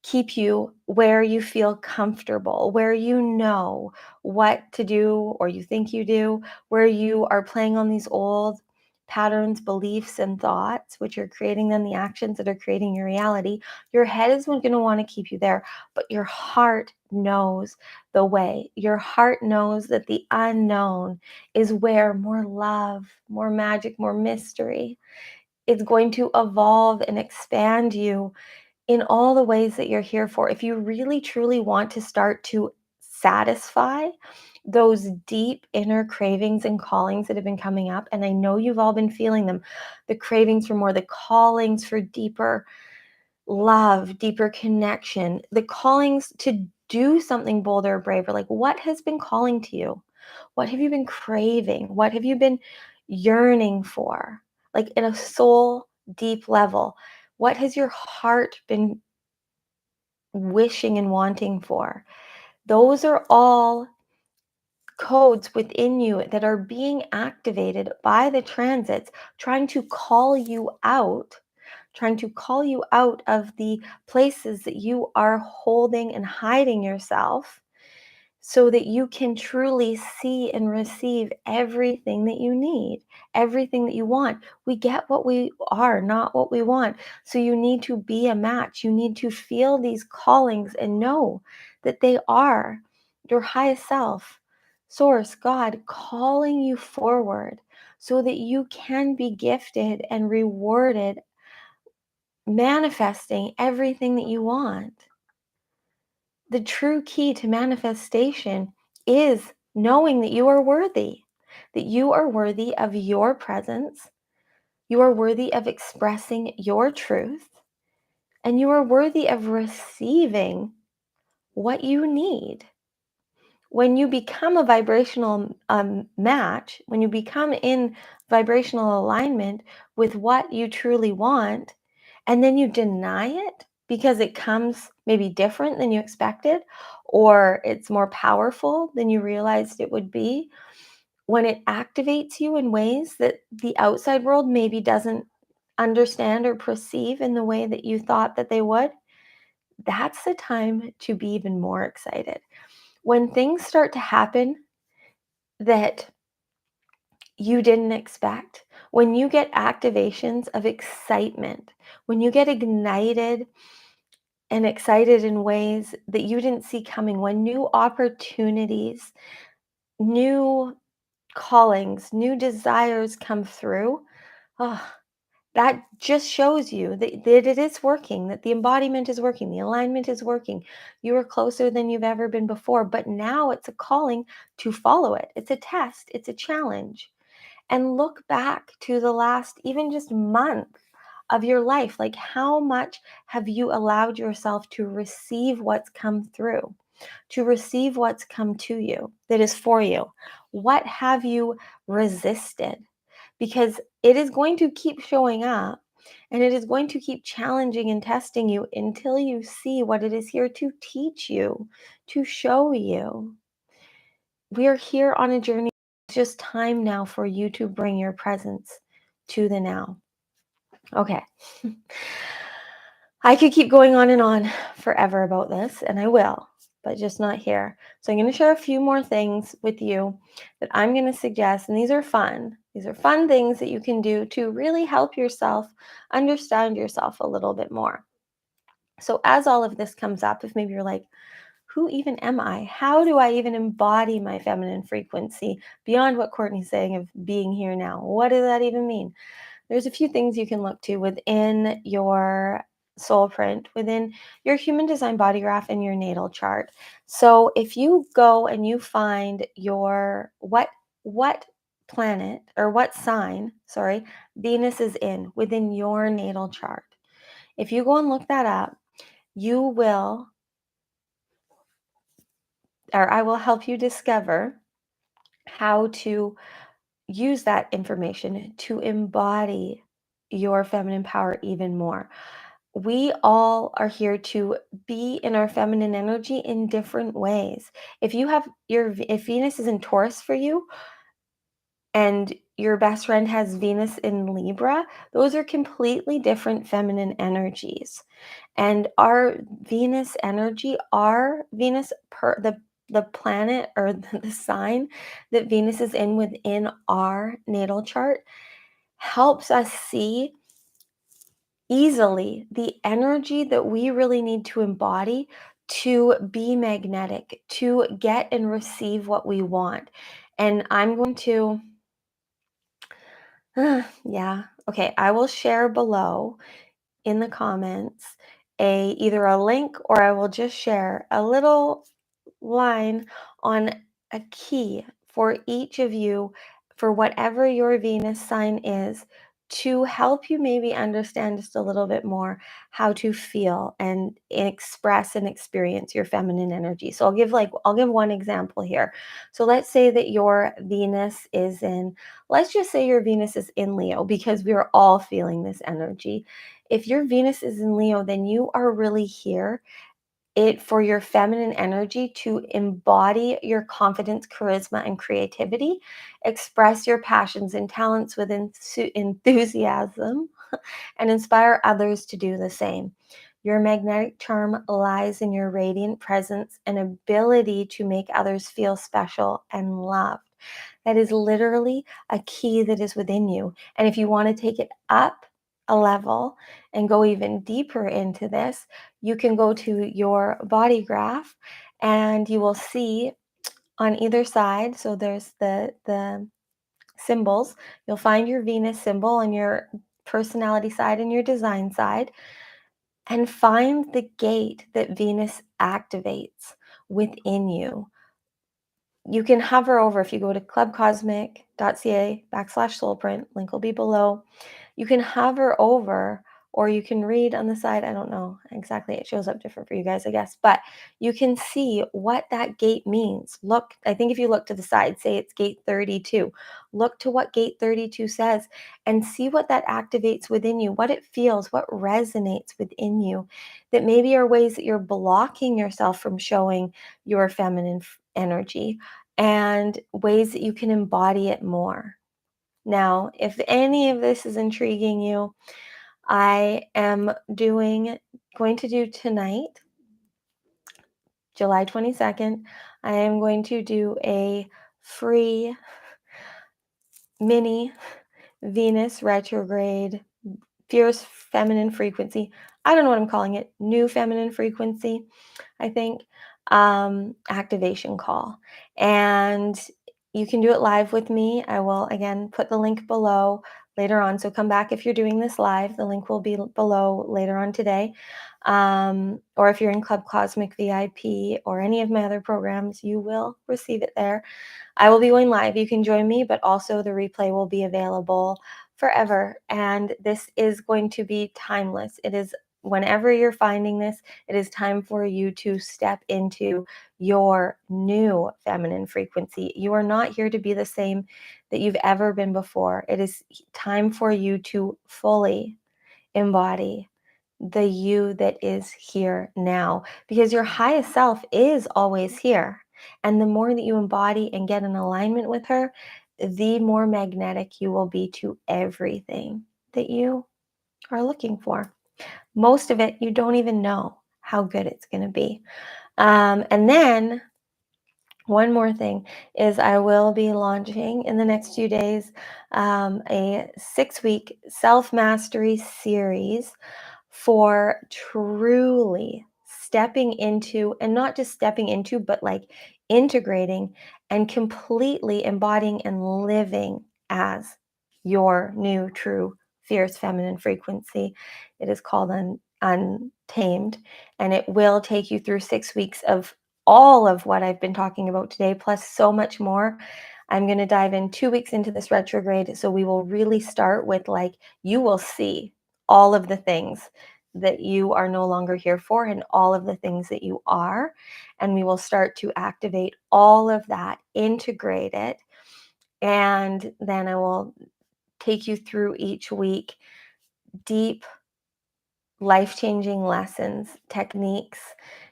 keep you where you feel comfortable, where you know what to do or you think you do, where you are playing on these old patterns, beliefs, and thoughts, which are creating then the actions that are creating your reality. Your head is going to want to keep you there, but your heart knows the way. Your heart knows that the unknown is where more love, more magic, more mystery is going to evolve and expand you in all the ways that you're here for. If you really truly want to start to satisfy those deep inner cravings and callings that have been coming up, and I know you've all been feeling them, the cravings for more, the callings for deeper love, deeper connection, the callings to do something bolder or braver. Like, what has been calling to you? What have you been craving? What have you been yearning for? Like, in a soul deep level, what has your heart been wishing and wanting for? Those are all codes within you that are being activated by the transits, trying to call you out, trying to call you out of the places that you are holding and hiding yourself so that you can truly see and receive everything that you need, everything that you want. We get what we are, not what we want. So you need to be a match. You need to feel these callings and know that they are your highest self, source, God, calling you forward so that you can be gifted and rewarded, manifesting everything that you want. The true key to manifestation is knowing that you are worthy, that you are worthy of your presence, you are worthy of expressing your truth, and you are worthy of receiving what you need. When you become a vibrational match, when you become in vibrational alignment with what you truly want, and then you deny it because it comes maybe different than you expected, or it's more powerful than you realized it would be, when it activates you in ways that the outside world maybe doesn't understand or perceive in the way that you thought that they would, that's the time to be even more excited. When things start to happen that you didn't expect, when you get activations of excitement, when you get ignited and excited in ways that you didn't see coming, when new opportunities, new callings, new desires come through, oh, that just shows you that it is working, that the embodiment is working, the alignment is working. You are closer than you've ever been before, but now it's a calling to follow it. It's a test, it's a challenge. And look back to the last, even just month of your life. Like, how much have you allowed yourself to receive what's come through, to receive what's come to you that is for you? What have you resisted? Because it is going to keep showing up and it is going to keep challenging and testing you until you see what it is here to teach you, to show you. We are here on a journey. It's just time now for you to bring your presence to the now. Okay. I could keep going on and on forever about this, and I will, but just not here. So I'm going to share a few more things with you that I'm going to suggest, and these are fun. These are fun things that you can do to really help yourself understand yourself a little bit more. So as all of this comes up, if maybe you're like, who even am I? How do I even embody my feminine frequency beyond what Courtney's saying of being here now? What does that even mean? There's a few things you can look to within your soul print, within your human design body graph and your natal chart. So if you go and you find your what planet or what sign, sorry, Venus is in within your natal chart. If you go and look that up, you will, or I will help you discover how to use that information to embody your feminine power even more. We all are here to be in our feminine energy in different ways. If Venus is in Taurus for you and your best friend has Venus in Libra, those are completely different feminine energies. And our Venus energy, our Venus per the planet or the sign that Venus is in within our natal chart helps us see easily the energy that we really need to embody to be magnetic, to get and receive what we want. And I'm going to, yeah, okay, I will share below in the comments either a link, or I will just share a little line on a key for each of you for whatever your Venus sign is, to help you maybe understand just a little bit more how to feel and express and experience your feminine energy. So I'll give one example here. So let's say that your Venus is in, let's just say your Venus is in Leo, because we are all feeling this energy. If your Venus is in Leo, then you are really here for your feminine energy to embody your confidence, charisma, and creativity, express your passions and talents with enthusiasm, and inspire others to do the same. Your magnetic charm lies in your radiant presence and ability to make others feel special and loved. That is literally a key that is within you. And if you want to take it up a level and go even deeper into this, you can go to your body graph and you will see on either side. So there's the symbols. You'll find your Venus symbol on your personality side and your design side, and find the gate that Venus activates within you. You can hover over, if you go to clubcosmic.ca/soulprint, link will be below. You can hover over, or you can read on the side. I don't know exactly. It shows up different for you guys, I guess. But you can see what that gate means. Look, I think if you look to the side, say it's gate 32. Look to what gate 32 says and see what that activates within you, what it feels, what resonates within you, that maybe are ways that you're blocking yourself from showing your feminine energy, and ways that you can embody it more. Now, if any of this is intriguing you, I am going to do tonight, July 22nd, I am going to do a free mini Venus retrograde, fierce feminine frequency. I don't know what I'm calling it, new feminine frequency, I think, activation call. And you can do it live with me. I will, again, put the link below later on. So come back if you're doing this live. The link will be below later on today. Or if you're in Club Cosmic VIP or any of my other programs, you will receive it there. I will be going live. You can join me, but also the replay will be available forever. And this is going to be timeless. It is, whenever you're finding this, it is time for you to step into your new feminine frequency. You are not here to be the same that you've ever been before. It is time for you to fully embody the you that is here now, because your highest self is always here. And the more that you embody and get in alignment with her, the more magnetic you will be to everything that you are looking for. Most of it, you don't even know how good it's going to be. And then one more thing is I will be launching in the next few days a 6-week self-mastery series for truly stepping into, and not just stepping into, but like integrating and completely embodying and living as your new true fierce feminine frequency. It is called Untamed, and it will take you through 6 weeks of all of what I've been talking about today, plus so much more. I'm going to dive in 2 weeks into this retrograde. So we will really start with, like, you will see all of the things that you are no longer here for and all of the things that you are. And we will start to activate all of that, integrate it. And then I will take you through each week deep, life-changing lessons, techniques,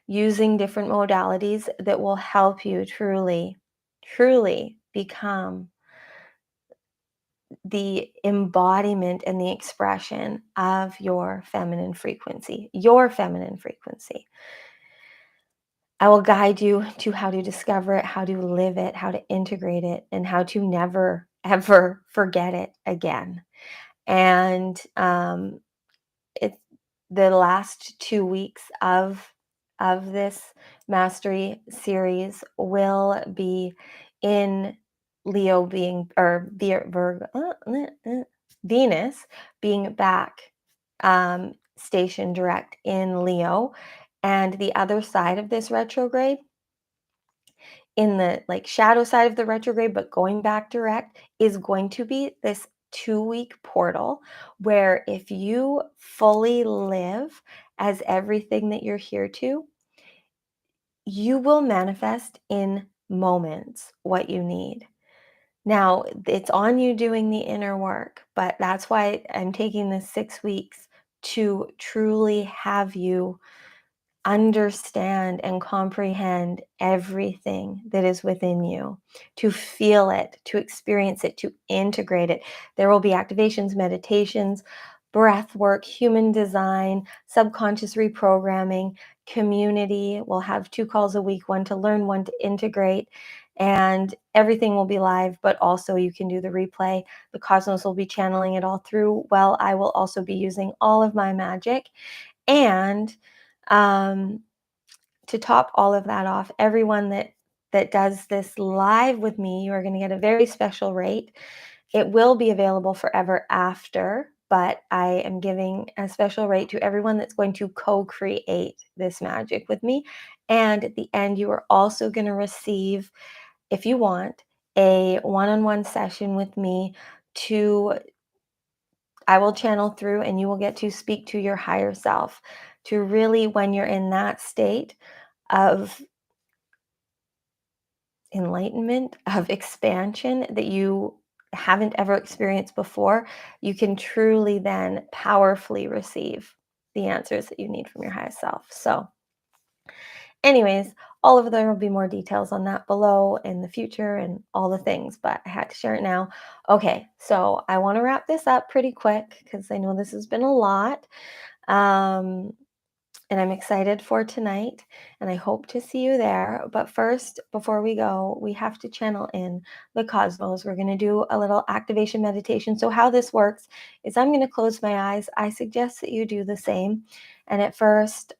using different modalities that will help you truly, truly become the embodiment and the expression of your feminine frequency, your feminine frequency. I will guide you to how to discover it, how to live it, how to integrate it, and how to never, ever forget it again. And it's the last 2 weeks of this mastery series will be in Leo being or Virgo, Venus being back stationed direct in Leo, and the other side of this retrograde, in the like shadow side of the retrograde, but going back direct, is going to be this 2 week portal where if you fully live as everything that you're here to, you will manifest in moments what you need. Now, it's on you doing the inner work, but that's why I'm taking this 6 weeks to truly have you understand and comprehend everything that is within you, to feel it, to experience it, to integrate it. There will be activations, meditations, breath work, human design, subconscious reprogramming, community. We'll have 2 calls a week, one to learn, one to integrate. And everything will be live, but also you can do the replay. The cosmos will be channeling it all through. Well, I will also be using all of my magic. And um, to top all of that off, everyone that does this live with me, you are going to get a very special rate. It will be available forever after, but I am giving a special rate to everyone that's going to co-create this magic with me. And at the end, you are also going to receive, if you want, a one-on-one session with me to I will channel through, and you will get to speak to your higher self, to really, when you're in that state of enlightenment, of expansion that you haven't ever experienced before, you can truly then powerfully receive the answers that you need from your highest self. So, anyways, all of there will be more details on that below in the future and all the things, but I had to share it now. Okay, so I want to wrap this up pretty quick because I know this has been a lot. Um, and I'm excited for tonight, and I hope to see you there. But first, before we go, we have to channel in the cosmos. We're going to do a little activation meditation. So, how this works is I'm going to close my eyes. I suggest that you do the same. And at first,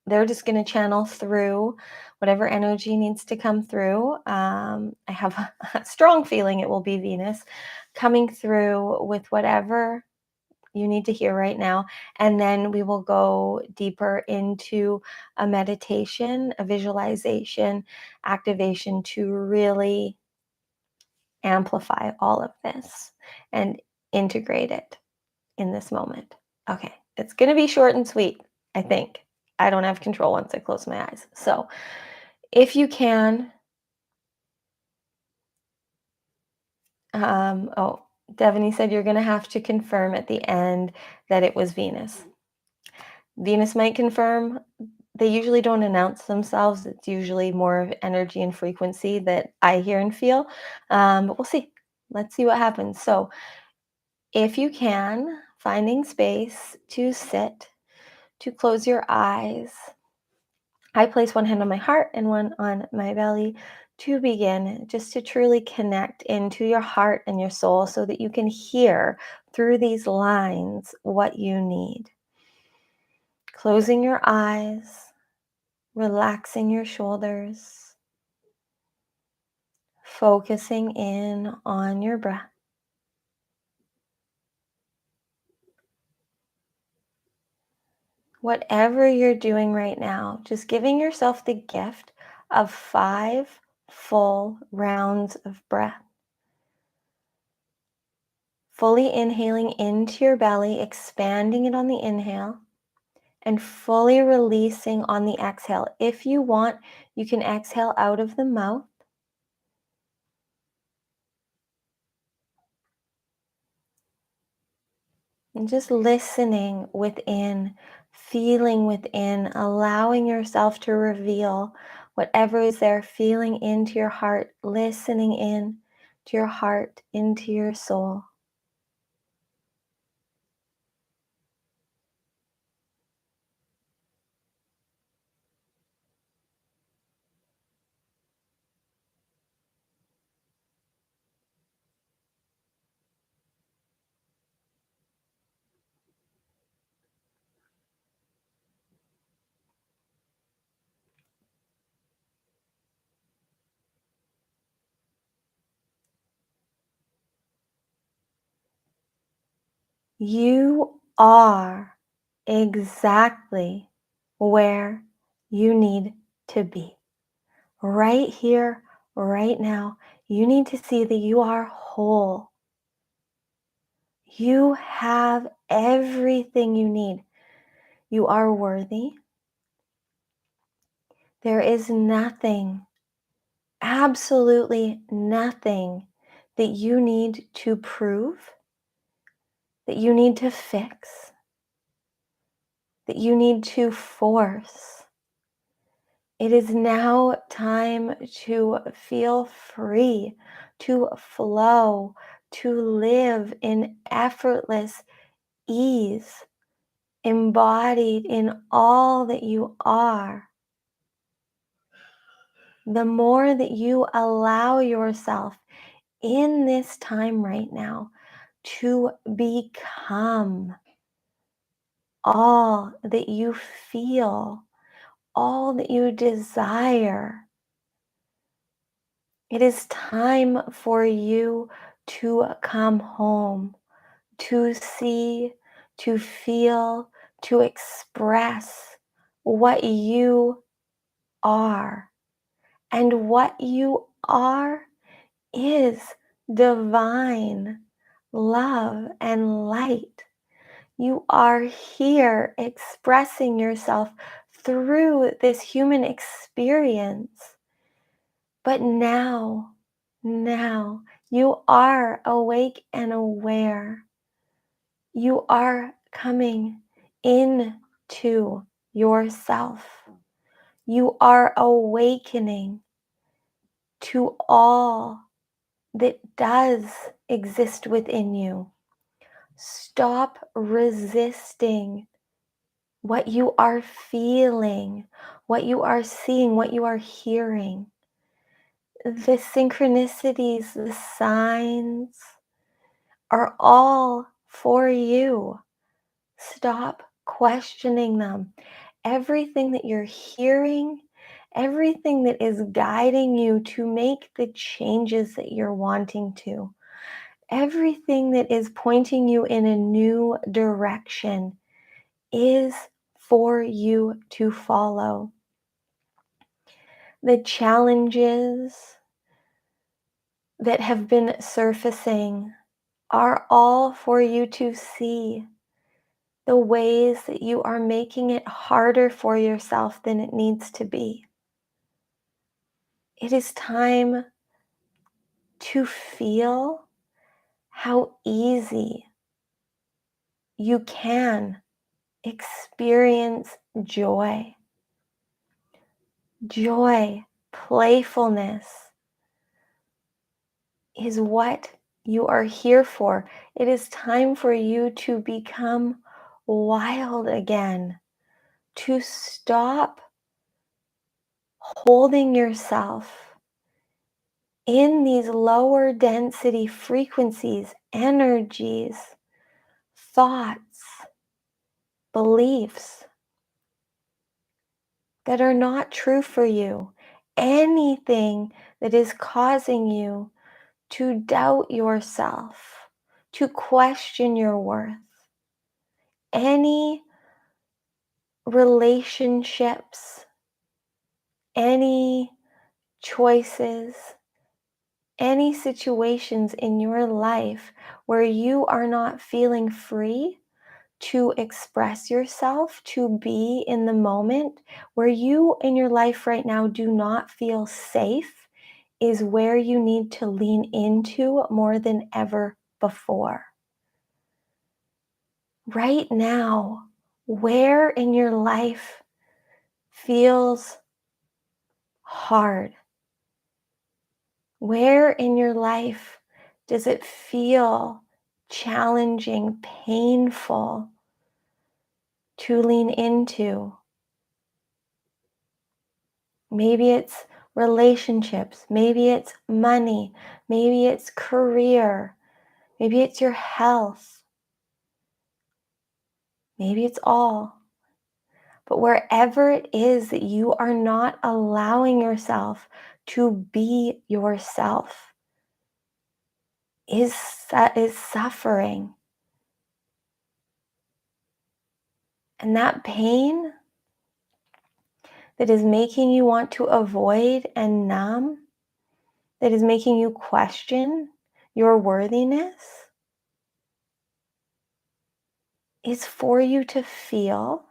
they're just going to channel through whatever energy needs to come through. I have a strong feeling it will be Venus coming through with whatever you need to hear right now. And then we will go deeper into a meditation, a visualization, activation to really amplify all of this and integrate it in this moment. Okay, it's going to be short and sweet, I think. I don't have control once I close my eyes. So if you can, oh, Devaney said you're going to have to confirm at the end that it was Venus. Venus might confirm. They usually don't announce themselves. It's usually more of energy and frequency that I hear and feel. But we'll see. Let's see what happens. So, if you can, finding space to sit, to close your eyes. I place one hand on my heart and one on my belly to begin, just to truly connect into your heart and your soul so that you can hear through these lines what you need. Closing your eyes, relaxing your shoulders, focusing in on your breath. Whatever you're doing right now, just giving yourself the gift of 5 full rounds of breath. Fully inhaling into your belly, expanding it on the inhale, and fully releasing on the exhale. If you want, you can exhale out of the mouth. And just listening within, feeling within, allowing yourself to reveal whatever is there, feeling into your heart, listening in to your heart, into your soul. You are exactly where you need to be. Right here, right now, you need to see that you are whole. You have everything you need. You are worthy. There is nothing, absolutely nothing that you need to prove, that you need to fix, that you need to force. It is now time to feel free, to flow, to live in effortless ease, embodied in all that you are. The more that you allow yourself in this time right now to become all that you feel, all that you desire, it is time for you to come home, to see, to feel, to express what you are. And what you are is divine love and light. You are here expressing yourself through this human experience. But now, you are awake and aware. You are coming into yourself. You are awakening to all that does exist within you. Stop resisting what you are feeling, what you are seeing, what you are hearing. The synchronicities, the signs are all for you. Stop questioning them. Everything that you're hearing, everything that is guiding you to make the changes that you're wanting to, everything that is pointing you in a new direction is for you to follow. The challenges that have been surfacing are all for you to see. The ways that you are making it harder for yourself than it needs to be. It is time to feel how easy you can experience joy. Joy, playfulness is what you are here for. It is time for you to become wild again, to stop holding yourself in these lower density frequencies, energies, thoughts, beliefs that are not true for you. Anything that is causing you to doubt yourself, to question your worth. Any relationships, any choices, any situations in your life where you are not feeling free to express yourself, to be in the moment, where you in your life right now do not feel safe, is where you need to lean into more than ever before. right now, where in your life feels hard? Where in your life does it feel challenging, painful to lean into? Maybe it's relationships, maybe it's money, maybe it's career, maybe it's your health, maybe it's all. But wherever it is that you are not allowing yourself to be yourself is suffering. And that pain that is making you want to avoid and numb, that is making you question your worthiness, is for you to feel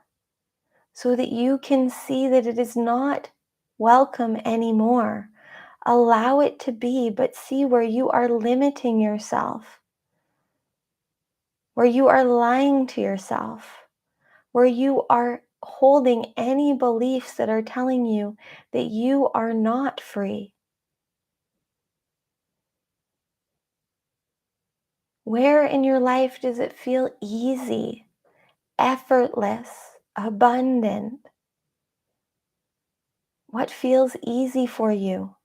so that you can see that it is not welcome anymore. Allow it to be, but see where you are limiting yourself, where you are lying to yourself, where you are holding any beliefs that are telling you that you are not free. Where in your life does it feel easy, effortless, abundant? What feels easy for you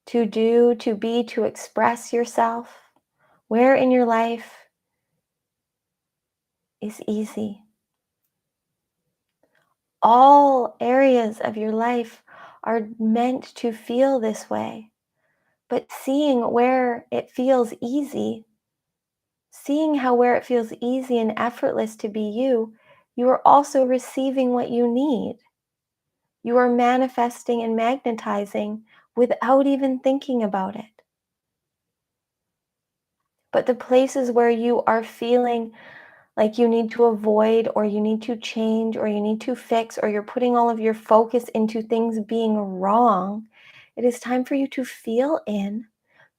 to do, to be, to express yourself? Where in your life is easy? All areas of your life are meant to feel this way, but seeing where it feels easy, seeing how where it feels easy and effortless to be you, you are also receiving what you need. You are manifesting and magnetizing without even thinking about it. But the places where you are feeling like you need to avoid, or you need to change, or you need to fix, or you're putting all of your focus into things being wrong, it is time for you to feel in,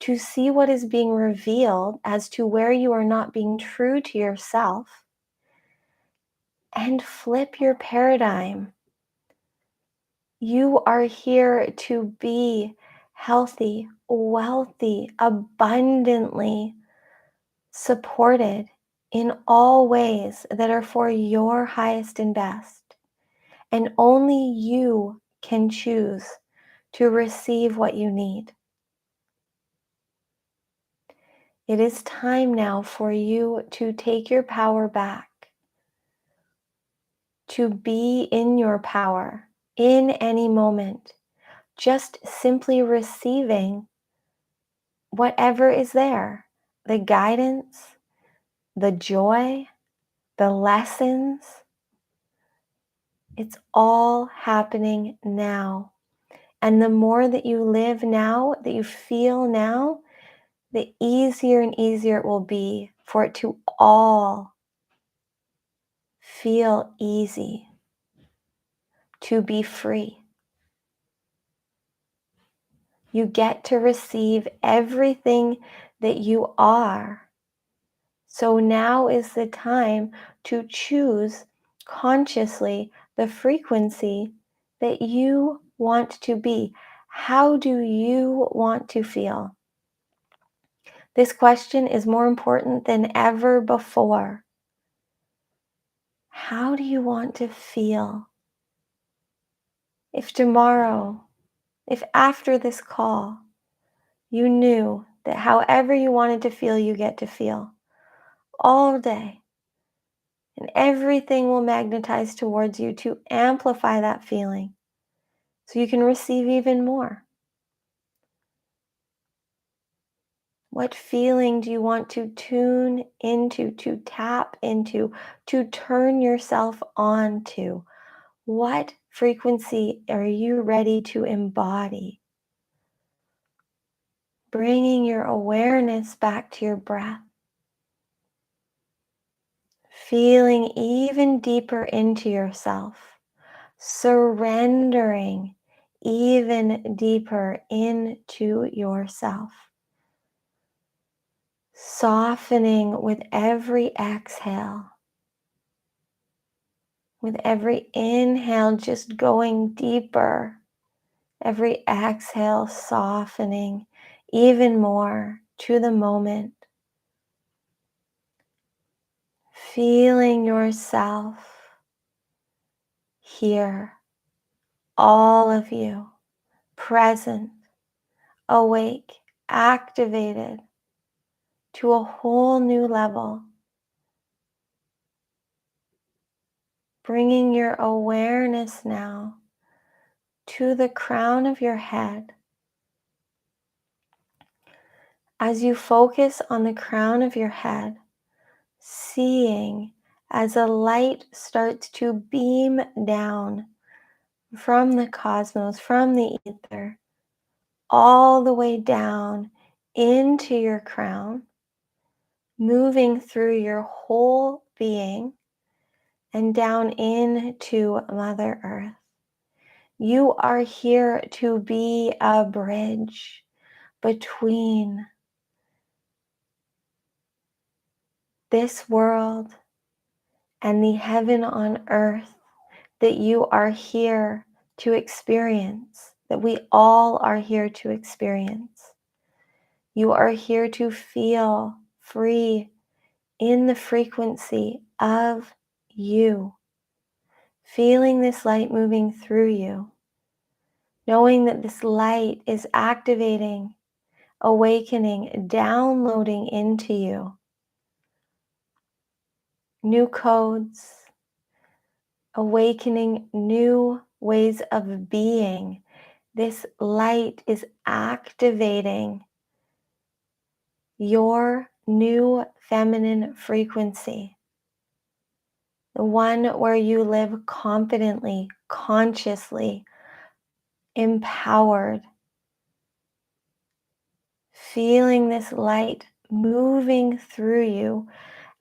to see what is being revealed as to where you are not being true to yourself, and flip your paradigm. You are here to be healthy, wealthy, abundantly supported in all ways that are for your highest and best. And only you can choose to receive what you need. It is time now for you to take your power back, to be in your power in any moment, just simply receiving whatever is there, the guidance, the joy, the lessons. It's all happening now. And the more that you live now, that you feel now, the easier and easier it will be for it to all feel easy, to be free. You get to receive everything that you are. So now is the time to choose consciously the frequency that you want to be. How do you want to feel? This question is more important than ever before. How do you want to feel? If tomorrow, if after this call, you knew that however you wanted to feel, you get to feel all day, and everything will magnetize towards you to amplify that feeling so you can receive even more. What feeling do you want to tune into, to tap into, to turn yourself on to? What frequency are you ready to embody? Bringing your awareness back to your breath. Feeling even deeper into yourself. Surrendering even deeper into yourself. softening with every exhale. With every inhale, just going deeper. Every exhale, softening even more to the moment. Feeling yourself here, all of you, present, awake, activated to a whole new level. Bringing your awareness now to the crown of your head. As you focus on the crown of your head, seeing as a light starts to beam down from the cosmos, from the ether, all the way down into your crown, moving through your whole being and down into Mother Earth. You are here to be a bridge between this world and the heaven on earth that you are here to experience, that we all are here to experience. You are here to feel free in the frequency of you, feeling this light moving through you, knowing that this light is activating, awakening, downloading into you new codes, awakening new ways of being. This light is activating your new feminine frequency, the one where you live confidently, consciously, empowered, feeling this light moving through you,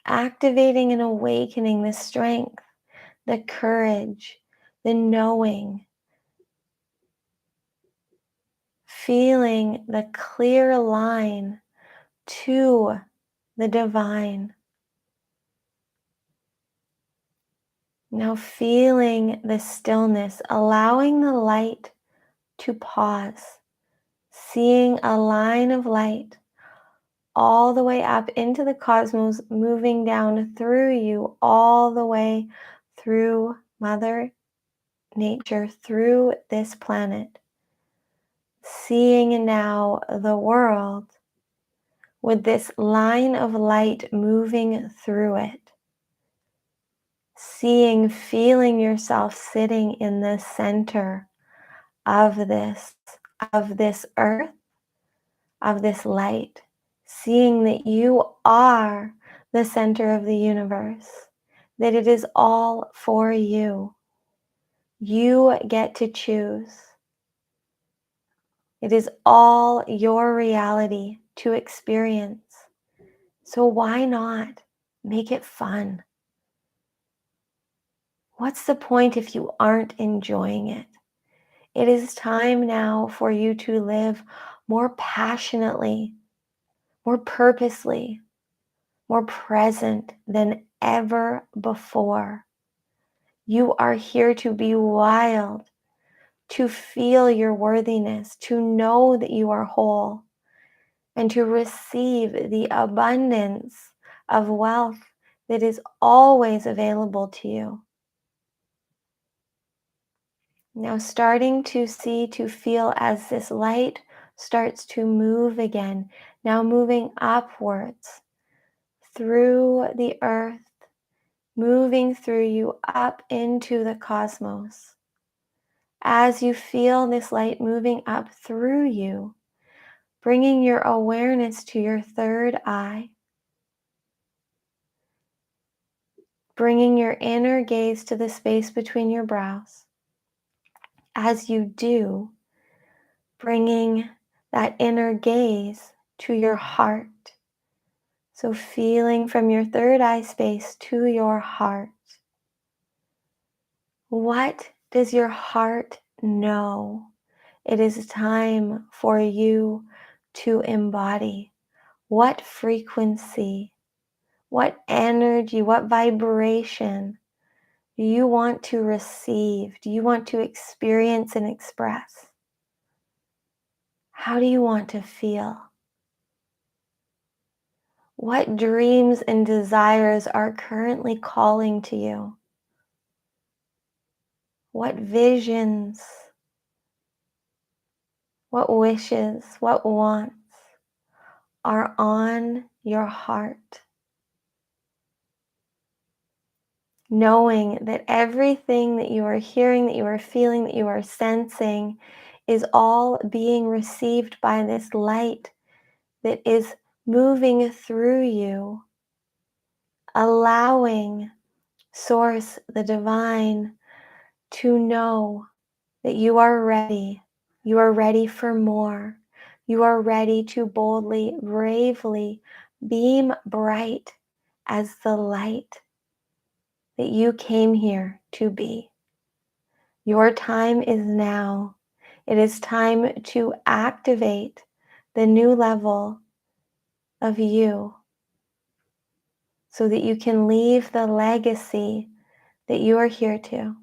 activating and awakening the strength, the courage, the knowing, feeling the clear line to the divine. Now feeling the stillness, allowing the light to pause, seeing a line of light all the way up into the cosmos, moving down through you, all the way through Mother Nature, through this planet. Seeing now the world with this line of light moving through it. Seeing, feeling yourself sitting in the center of this earth, of this light, seeing that you are the center of the universe, that it is all for you. You get to choose. It is all your reality to experience. So why not make it fun? What's the point if you aren't enjoying it? It is time now for you to live more passionately, more purposely, more present than ever before. You are here to be wild, to feel your worthiness, to know that you are whole, and to receive the abundance of wealth that is always available to you. Now starting to see, to feel as this light starts to move again, now moving upwards through the earth, moving through you up into the cosmos. As you feel this light moving up through you, bringing your awareness to your third eye, bringing your inner gaze to the space between your brows. As you do, bringing that inner gaze to your heart. So feeling from your third eye space to your heart. What does your heart know? It is time for you to embody. What frequency, what energy, what vibration do you want to receive? Do you want to experience and express? How do you want to feel? What dreams and desires are currently calling to you? What visions, what wishes, what wants are on your heart? Knowing that everything that you are hearing, that you are feeling, that you are sensing is all being received by this light that is moving through you, allowing Source, the divine, to know that you are ready. You are ready for more. You are ready to boldly, bravely beam bright as the light that you came here to be. Your time is now. It is time to activate the new level of you so that you can leave the legacy that you are here to.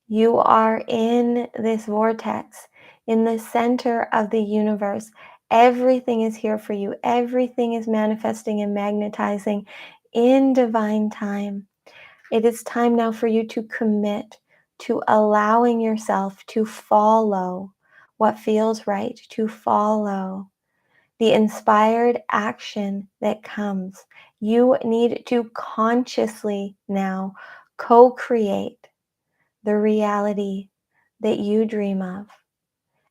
You are in this vortex, in the center of the universe. Everything is here for you. Everything is manifesting and magnetizing in divine time. It is time now for you to commit to allowing yourself to follow what feels right, to follow the inspired action that comes. You need to consciously now co-create the reality that you dream of,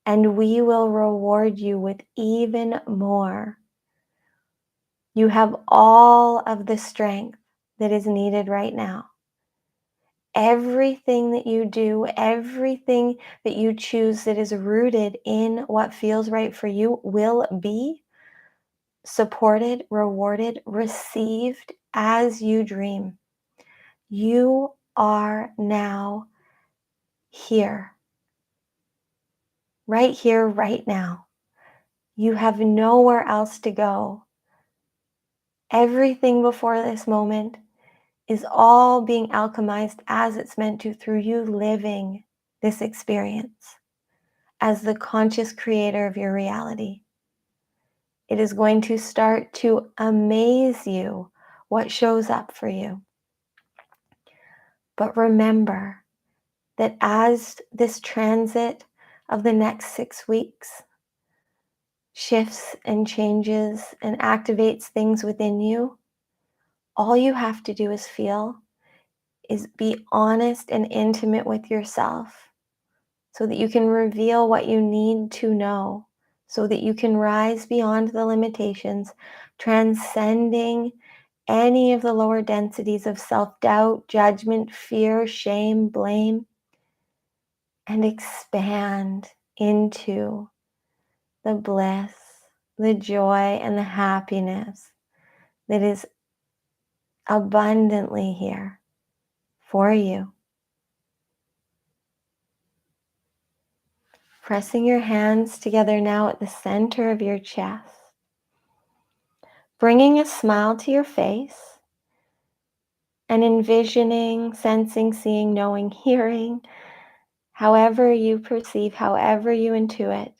and we will reward you with even more. You have all of the strength that is needed right now. Everything that you do, everything that you choose that is rooted in what feels right for you will be supported, rewarded, received as you dream. You are now here, right now. You have nowhere else to go. Everything before this moment is all being alchemized as it's meant to through you living this experience as the conscious creator of your reality. It is going to start to amaze you what shows up for you. But remember that as this transit of the next 6 weeks shifts and changes and activates things within you, all you have to do is be honest and intimate with yourself so that you can reveal what you need to know, so that you can rise beyond the limitations, transcending any of the lower densities of self-doubt, judgment, fear, shame, blame, and expand into the bliss, the joy, and the happiness that is abundantly here for you. Pressing your hands together now at the center of your chest. Bringing a smile to your face and envisioning, sensing, seeing, knowing, hearing, however you perceive, however you intuit,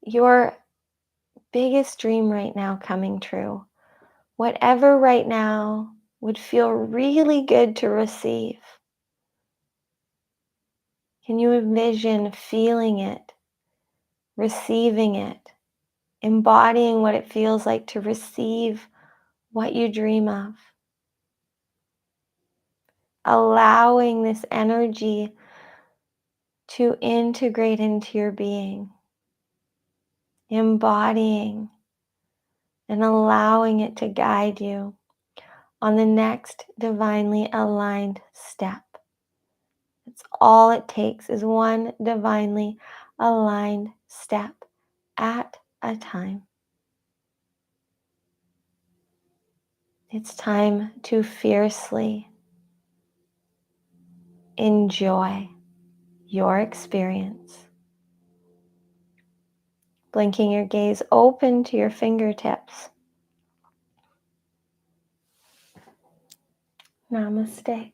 your biggest dream right now coming true. Whatever right now would feel really good to receive. Can you envision feeling it, receiving it, embodying what it feels like to receive what you dream of? Allowing this energy to integrate into your being, embodying and allowing it to guide you on the next divinely aligned step. It's all it takes is one divinely aligned step at a time. It's time to fiercely enjoy your experience. Blinking your gaze open to your fingertips. Namaste.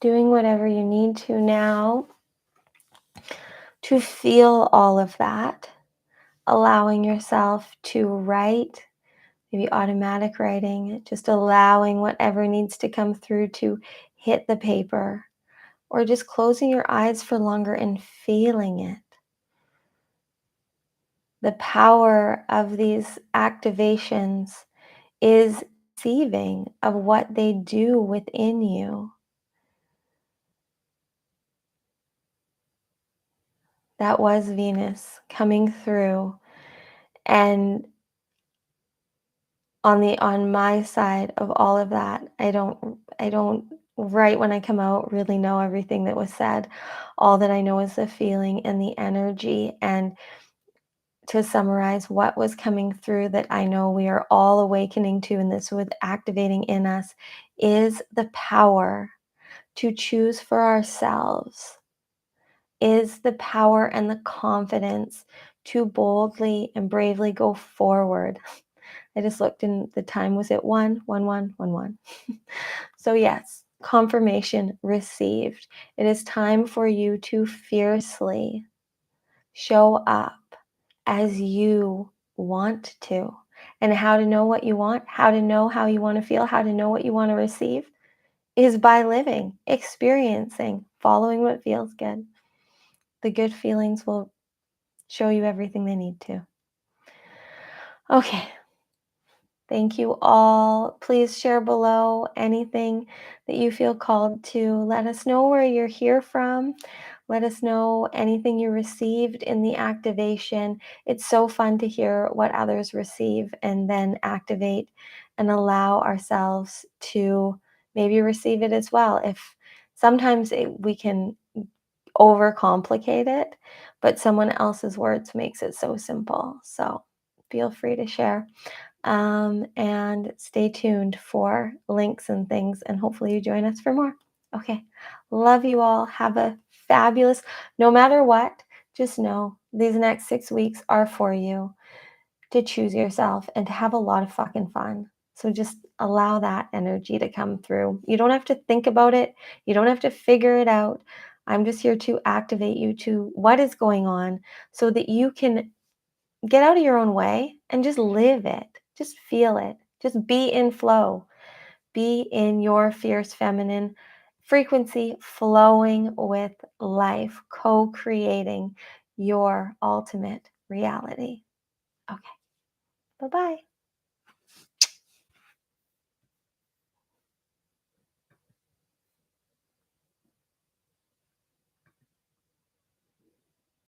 Doing whatever you need to now to feel all of that, allowing yourself to write, maybe automatic writing, just allowing whatever needs to come through to hit the paper, or just closing your eyes for longer and feeling it. The power of these activations is receiving of what they do within you. That was Venus coming through, and on my side of all of that, I don't right when I come out really know everything that was said. All that I know is the feeling and the energy. And to summarize what was coming through that I know we are all awakening to, and this with activating in us, is the power to choose for ourselves, is the power and the confidence to boldly and bravely go forward. I just looked and the time was at 1:11:11. So, yes, confirmation received. It is time for you to fiercely show up as you want to. And how to know what you want, how to know how you want to feel, how to know what you want to receive is by living, experiencing, following what feels good. The good feelings will show you everything they need to. Okay. Thank you all. Please share below anything that you feel called to. Let us know where you're here from. Let us know anything you received in the activation. It's so fun to hear what others receive and then activate and allow ourselves to maybe receive it as well. If sometimes we can overcomplicate it, but someone else's words makes it so simple. So feel free to share. And stay tuned for links and things, and hopefully you join us for more. Okay. Love you all. Have a fabulous, no matter what, just know these next 6 weeks are for you to choose yourself and to have a lot of fucking fun. So just allow that energy to come through. You don't have to think about it, you don't have to figure it out. I'm just here to activate you to what is going on so that you can get out of your own way and just live it. Just feel it. Just be in flow. Be in your fierce feminine frequency, flowing with life, co creating your ultimate reality. Okay. Bye bye.